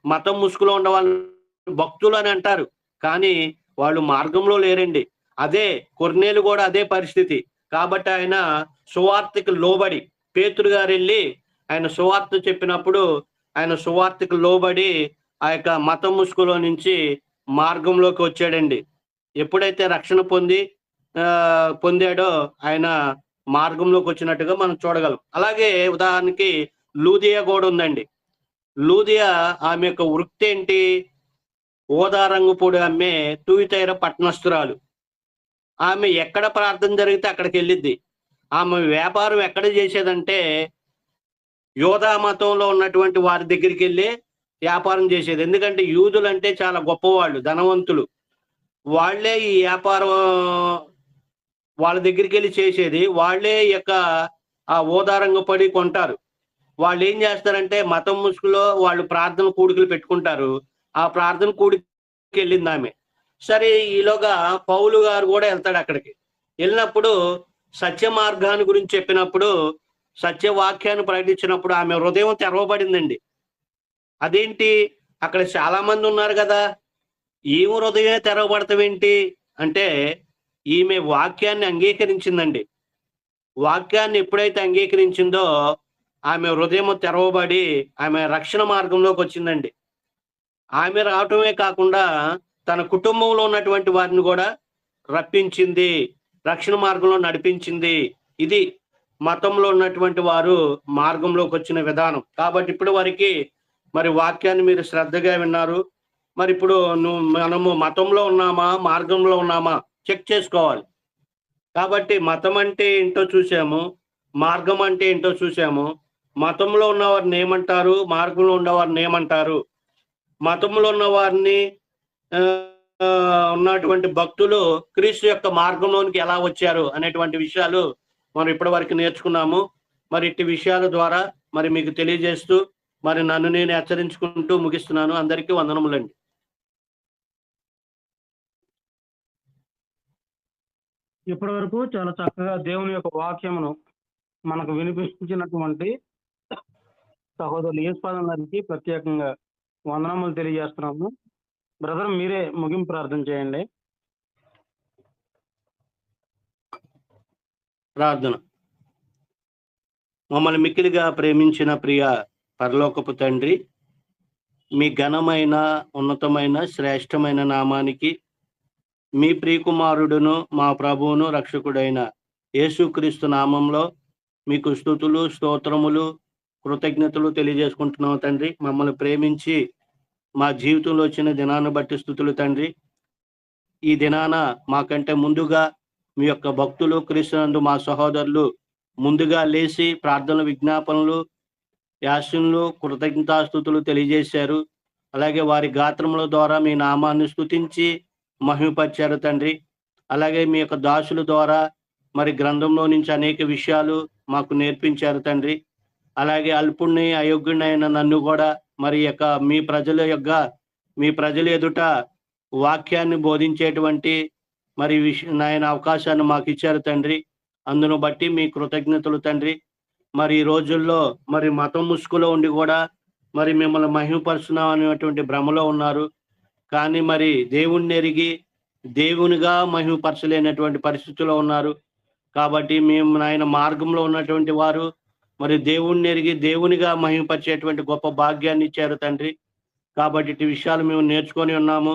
మతం ముసుగులో ఉండవాళ్ళు భక్తులు అని అంటారు, కానీ వాళ్ళు మార్గంలో లేరండి. అదే కొర్నేలు కూడా అదే పరిస్థితి. కాబట్టి ఆయన సువార్తకు లోబడి, పేతురు గారు వెళ్ళి ఆయన సువార్త చెప్పినప్పుడు ఆయన సువార్తకు లోబడి ఆ యొక్క మతం ముసుగులో నుంచి మార్గంలోకి వచ్చాడండి. ఎప్పుడైతే రక్షణ పొందాడో ఆయన మార్గంలోకి వచ్చినట్టుగా మనం చూడగలం. అలాగే ఉదాహరణకి లూదియా కూడా ఉందండి. లూదియా ఆమె యొక్క వృత్తి ఏంటి? ఓదారంగు పొడి అమ్మే తూయితైర పట్టణస్తురాలు. ఆమె ఎక్కడ ప్రార్థన జరిగితే అక్కడికి వెళ్ళిద్ది. ఆమె వ్యాపారం ఎక్కడ చేసేదంటే యోధా మతంలో ఉన్నటువంటి వారి దగ్గరికి వెళ్ళి వ్యాపారం చేసేది. ఎందుకంటే యూదులు అంటే చాలా గొప్పవాళ్ళు, ధనవంతులు. వాళ్లే ఈ వ్యాపారం వాళ్ళ దగ్గరికి వెళ్ళి చేసేది. వాళ్లే యొక్క ఆ ఓదారంగు పడి కొంటారు. వాళ్ళు ఏం చేస్తారంటే మతం ముసుగులో వాళ్ళు ప్రార్థన కూడికలు పెట్టుకుంటారు. ఆ ప్రార్థన కూడికి వెళ్ళింది ఆమె. సరే ఈలోగా పౌలు గారు కూడా వెళ్తాడు అక్కడికి. వెళ్ళినప్పుడు సత్య మార్గాన్ని గురించి చెప్పినప్పుడు, సత్యవాక్యాన్ని ప్రకటించినప్పుడు ఆమె హృదయం తెరవబడిందండి. అదేంటి, అక్కడ చాలా మంది ఉన్నారు కదా, ఈమె హృదయమే తెరవబడతావేంటి అంటే, ఈమె వాక్యాన్ని అంగీకరించిందండి. వాక్యాన్ని ఎప్పుడైతే అంగీకరించిందో ఆమె హృదయం తెరవబడి ఆమె రక్షణ మార్గంలోకి వచ్చిందండి. ఆమె రావటమే కాకుండా తన కుటుంబంలో ఉన్నటువంటి వారిని కూడా రప్పించింది, రక్షణ మార్గంలో నడిపించింది. ఇది మతంలో ఉన్నటువంటి వారు మార్గంలోకి వచ్చిన విధానం. కాబట్టి ఇప్పటి వరకు మరి వాక్యాన్ని మీరు శ్రద్ధగా విన్నారు. మరి ఇప్పుడు మనము మతంలో ఉన్నామా, మార్గంలో ఉన్నామా చెక్ చేసుకోవాలి. కాబట్టి మతం అంటే ఏంటో చూసాము, మార్గం అంటే ఏంటో చూసాము. మతంలో ఉన్నవారిని ఏమంటారు, మార్గంలో ఉన్నవారిని ఏమంటారు? మతంలో ఉన్న వారిని ఉన్నటువంటి భక్తులు క్రీస్తు యొక్క మార్గంలోనికి ఎలా వచ్చారు అనేటువంటి విషయాలు మనం ఇప్పటి వరకు నేర్చుకున్నాము. మరి ఇట్టి విషయాల ద్వారా మరి మీకు తెలియజేస్తూ మరి నన్ను నేను హెచ్చరించుకుంటూ ముగిస్తున్నాను. అందరికీ వందనములండి. ఇప్పటి వరకు చాలా చక్కగా దేవుని యొక్క వాక్యమును మనకు వినిపించినటువంటి సహోదరులు యేసుపాదం గారికి ప్రత్యేకంగా వందనములు తెలియజేస్తున్నాము. బ్రదర్, మీరే ముగింపు ప్రార్థన చేయండి. ప్రార్థన. మమ్మల్ని మిక్కిలిగా ప్రేమించిన ప్రియ పరలోకపు తండ్రి, మీ ఘనమైన, ఉన్నతమైన, శ్రేష్టమైన నామానికి మీ ప్రియకుమారుడును మా ప్రభువును రక్షకుడైన యేసుక్రీస్తు నామంలో మీకు స్తుతులు, స్తోత్రములు, కృతజ్ఞతలు తెలియజేసుకుంటున్నాం తండ్రి. మమ్మల్ని ప్రేమించి మా జీవితంలో వచ్చిన దినాన్ని బట్టి స్తుతులు తండ్రి. ఈ దినాన మాకంటే ముందుగా మీ యొక్క భక్తులు, క్రీస్తునందు మా సహోదరులు ముందుగా లేచి ప్రార్థన, విజ్ఞాపనలు, యాసనలు, కృతజ్ఞతాస్తుతులు తెలియజేశారు. అలాగే వారి గాత్రముల ద్వారా మీ నామాన్ని స్తుతించి మహిమపరిచారు తండ్రి. అలాగే మీ యొక్క దాసుల ద్వారా మరి గ్రంథంలో నుంచి అనేక విషయాలు మాకు నేర్పించారు తండ్రి. అలాగే అల్పుణ్ణి, అయోగ్యుడైన నన్ను కూడా మరి యొక్క మీ ప్రజల ఎదుట వాక్యాన్ని బోధించేటువంటి మరి నాయన అవకాశాన్ని మాకు ఇచ్చారు తండ్రి. అందును బట్టి మీ కృతజ్ఞతలు తండ్రి. మరి ఈ రోజుల్లో మరి మతం ముసుగులో ఉండి కూడా మరి మిమ్మల్ని మహిమపరుస్తున్నాం అనేటువంటి భ్రమలో ఉన్నారు. కానీ మరి దేవుణ్ణి ఎరిగి దేవునిగా మహిమపరచలేనటువంటి పరిస్థితుల్లో ఉన్నారు. కాబట్టి మేము నాయన మార్గంలో ఉన్నటువంటి వారు మరి దేవుణ్ణి ఎరిగి దేవునిగా మహిమపరిచేటువంటి గొప్ప భాగ్యాన్ని ఇచ్చారు తండ్రి. కాబట్టి ఇటు విషయాలు మేము నేర్చుకొని ఉన్నాము.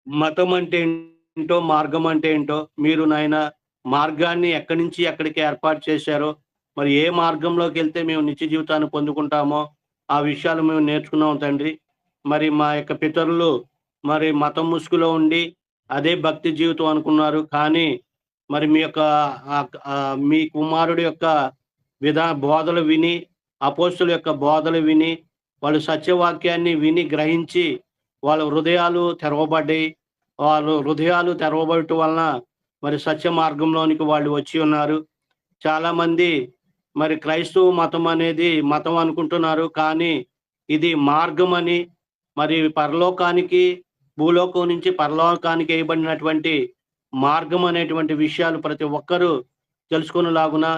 మతం అంటే ఏంటో, మార్గం అంటే ఏంటో, మీరు నాయన మార్గాన్ని ఎక్కడి నుంచి ఎక్కడికి ఏర్పాటు చేశారో, మరి ఏ మార్గంలోకి వెళ్తే మేము నిత్య జీవితాన్ని పొందుకుంటామో ఆ విషయాలు మేము నేర్చుకున్నాం తండ్రి. మరి మా యొక్క పితరులు మరి మతం ముసుగులో ఉండి అదే భక్తి జీవితం అనుకున్నారు. కానీ మరి మీ కుమారుడు యొక్క బోధలు విని, అపోస్తుల యొక్క బోధలు విని, వాళ్ళు సత్యవాక్యాన్ని విని గ్రహించి వాళ్ళ హృదయాలు తెరవబడ్డాయి. వాళ్ళు హృదయాలు తెరవబడటం వలన మరి సత్య మార్గంలోనికి వాళ్ళు వచ్చి ఉన్నారు. చాలా మంది మరి క్రైస్తవ మతం అనేది మతం అనుకుంటున్నారు. కానీ ఇది మార్గం అని, మరి పరలోకానికి, భూలోకం నుంచి పరలోకానికి వేయబడినటువంటి మార్గం అనేటువంటి విషయాలు ప్రతి ఒక్కరూ తెలుసుకునేలాగున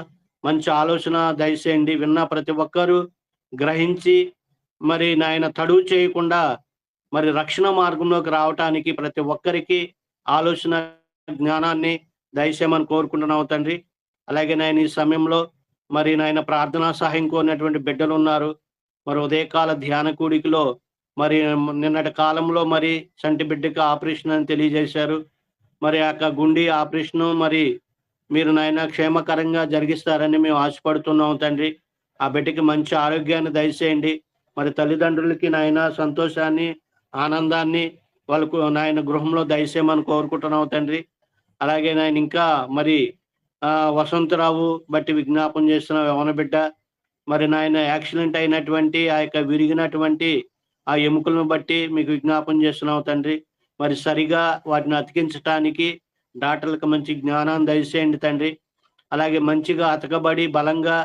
మంచి ఆలోచన దయచేయండి. విన్న ప్రతి ఒక్కరూ గ్రహించి మరి నాయన తడువు చేయకుండా మరి రక్షణ మార్గంలోకి రావటానికి ప్రతి ఒక్కరికి ఆలోచన, జ్ఞానాన్ని దయచేయమని కోరుకుంటున్నావు తండ్రి. అలాగే నాయన ఈ సమయంలో మరి నాయన ప్రార్థనా సహాయం కోరినటువంటి బిడ్డలు ఉన్నారు. మరి ఉదయకాల ధ్యాన కూడికలో మరి నిన్నటి కాలంలో మరి చంటి బిడ్డకి ఆపరేషన్ అని తెలియజేశారు. మరి ఆ గుండె ఆపరేషను మరి మీరు నాయన క్షేమకరంగా జరిగిస్తారని మేము ఆశపడుతున్నాం తండ్రి. ఆ బిడ్డకి మంచి ఆరోగ్యాన్ని దయచేయండి. మరి తల్లిదండ్రులకి నాయన సంతోషాన్ని, ఆనందాన్ని వాళ్ళకు నాయన గృహంలో దయచేయమని కోరుకుంటున్నాం తండ్రి. అలాగే నాయన ఇంకా మరి వసంతరావు బట్టి విజ్ఞాపం చేస్తున్న యవన బిడ్డ, మరి నాయన యాక్సిడెంట్ అయినటువంటి ఆ యొక్క విరిగినటువంటి ఆ ఎముకలను బట్టి మీకు విజ్ఞాపం చేస్తున్నాం తండ్రి. మరి సరిగా వాటిని అతికించటానికి డాక్టర్లకు మంచి జ్ఞానాన్ని దయచేయండి తండ్రి. అలాగే మంచిగా అతకబడి బలంగా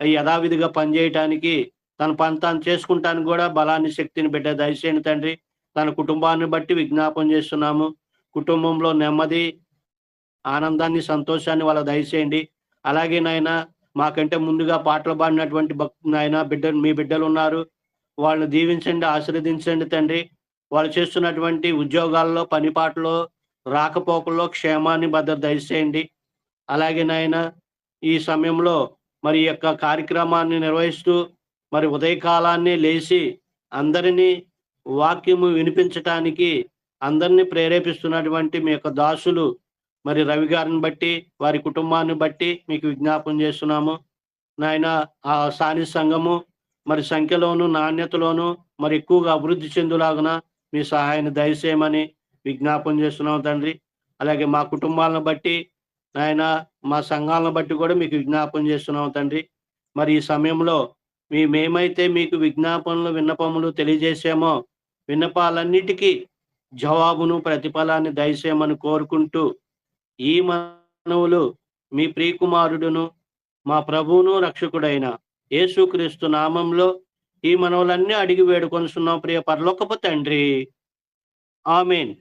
యథావిధిగా పనిచేయటానికి తన పని తాను చేసుకుంటానికి కూడా బలాన్ని శక్తిని బిడ్డ దయచేయండి తండ్రి. తన కుటుంబాన్ని బట్టి విజ్ఞాపం చేస్తున్నాము. కుటుంబంలో నెమ్మది, ఆనందాన్ని, సంతోషాన్ని వాళ్ళ దయచేయండి. అలాగే నాయన మాకంటే ముందుగా పాటలు పాడినటువంటి నాయన మీ బిడ్డలు ఉన్నారు. వాళ్ళని దీవించండి, ఆశీర్వదించండి తండ్రి. వాళ్ళు చేస్తున్నటువంటి ఉద్యోగాల్లో, పనిపాట్లో, రాకపోకల్లో క్షేమాన్ని భద్రత దయచేయండి. అలాగే నాయన ఈ సమయంలో మరి యొక్క కార్యక్రమాన్ని నిర్వహిస్తూ మరి ఉదయకాలాన్నే లేచి అందరినీ వాక్యము వినిపించటానికి అందరినీ ప్రేరేపిస్తున్నటువంటి మీ యొక్క దాసులు మరి రవి గారిని బట్టి, వారి కుటుంబాన్ని బట్టి మీకు విజ్ఞాపం చేస్తున్నాము నాయన. ఆ సాని సంఘము మరి సంఖ్యలోను, నాణ్యతలోను మరి ఎక్కువగా అభివృద్ధి చెందులాగున మీ సహాయాన్ని దయచేయమని విజ్ఞాపం చేస్తున్నాం తండ్రి. అలాగే మా కుటుంబాలను బట్టి నాయన, మా సంఘాలను బట్టి కూడా మీకు విజ్ఞాపం చేస్తున్నాం తండ్రి. మరి ఈ సమయంలో మేమైతే మీకు విజ్ఞాపనలు, విన్నపములు తెలియజేసామో విన్నపాలన్నిటికీ జవాబును, ప్రతిఫలాన్ని దయచేయమని కోరుకుంటూ ఈ మనవులు మీ ప్రియకుమారుడును మా ప్రభువును రక్షకుడైన యేసుక్రీస్తు నామంలో ఈ మనవులన్నీ అడిగి వేడుకొనుచున్నాం ప్రియ పరలోకపు తండ్రి. ఆమేన్.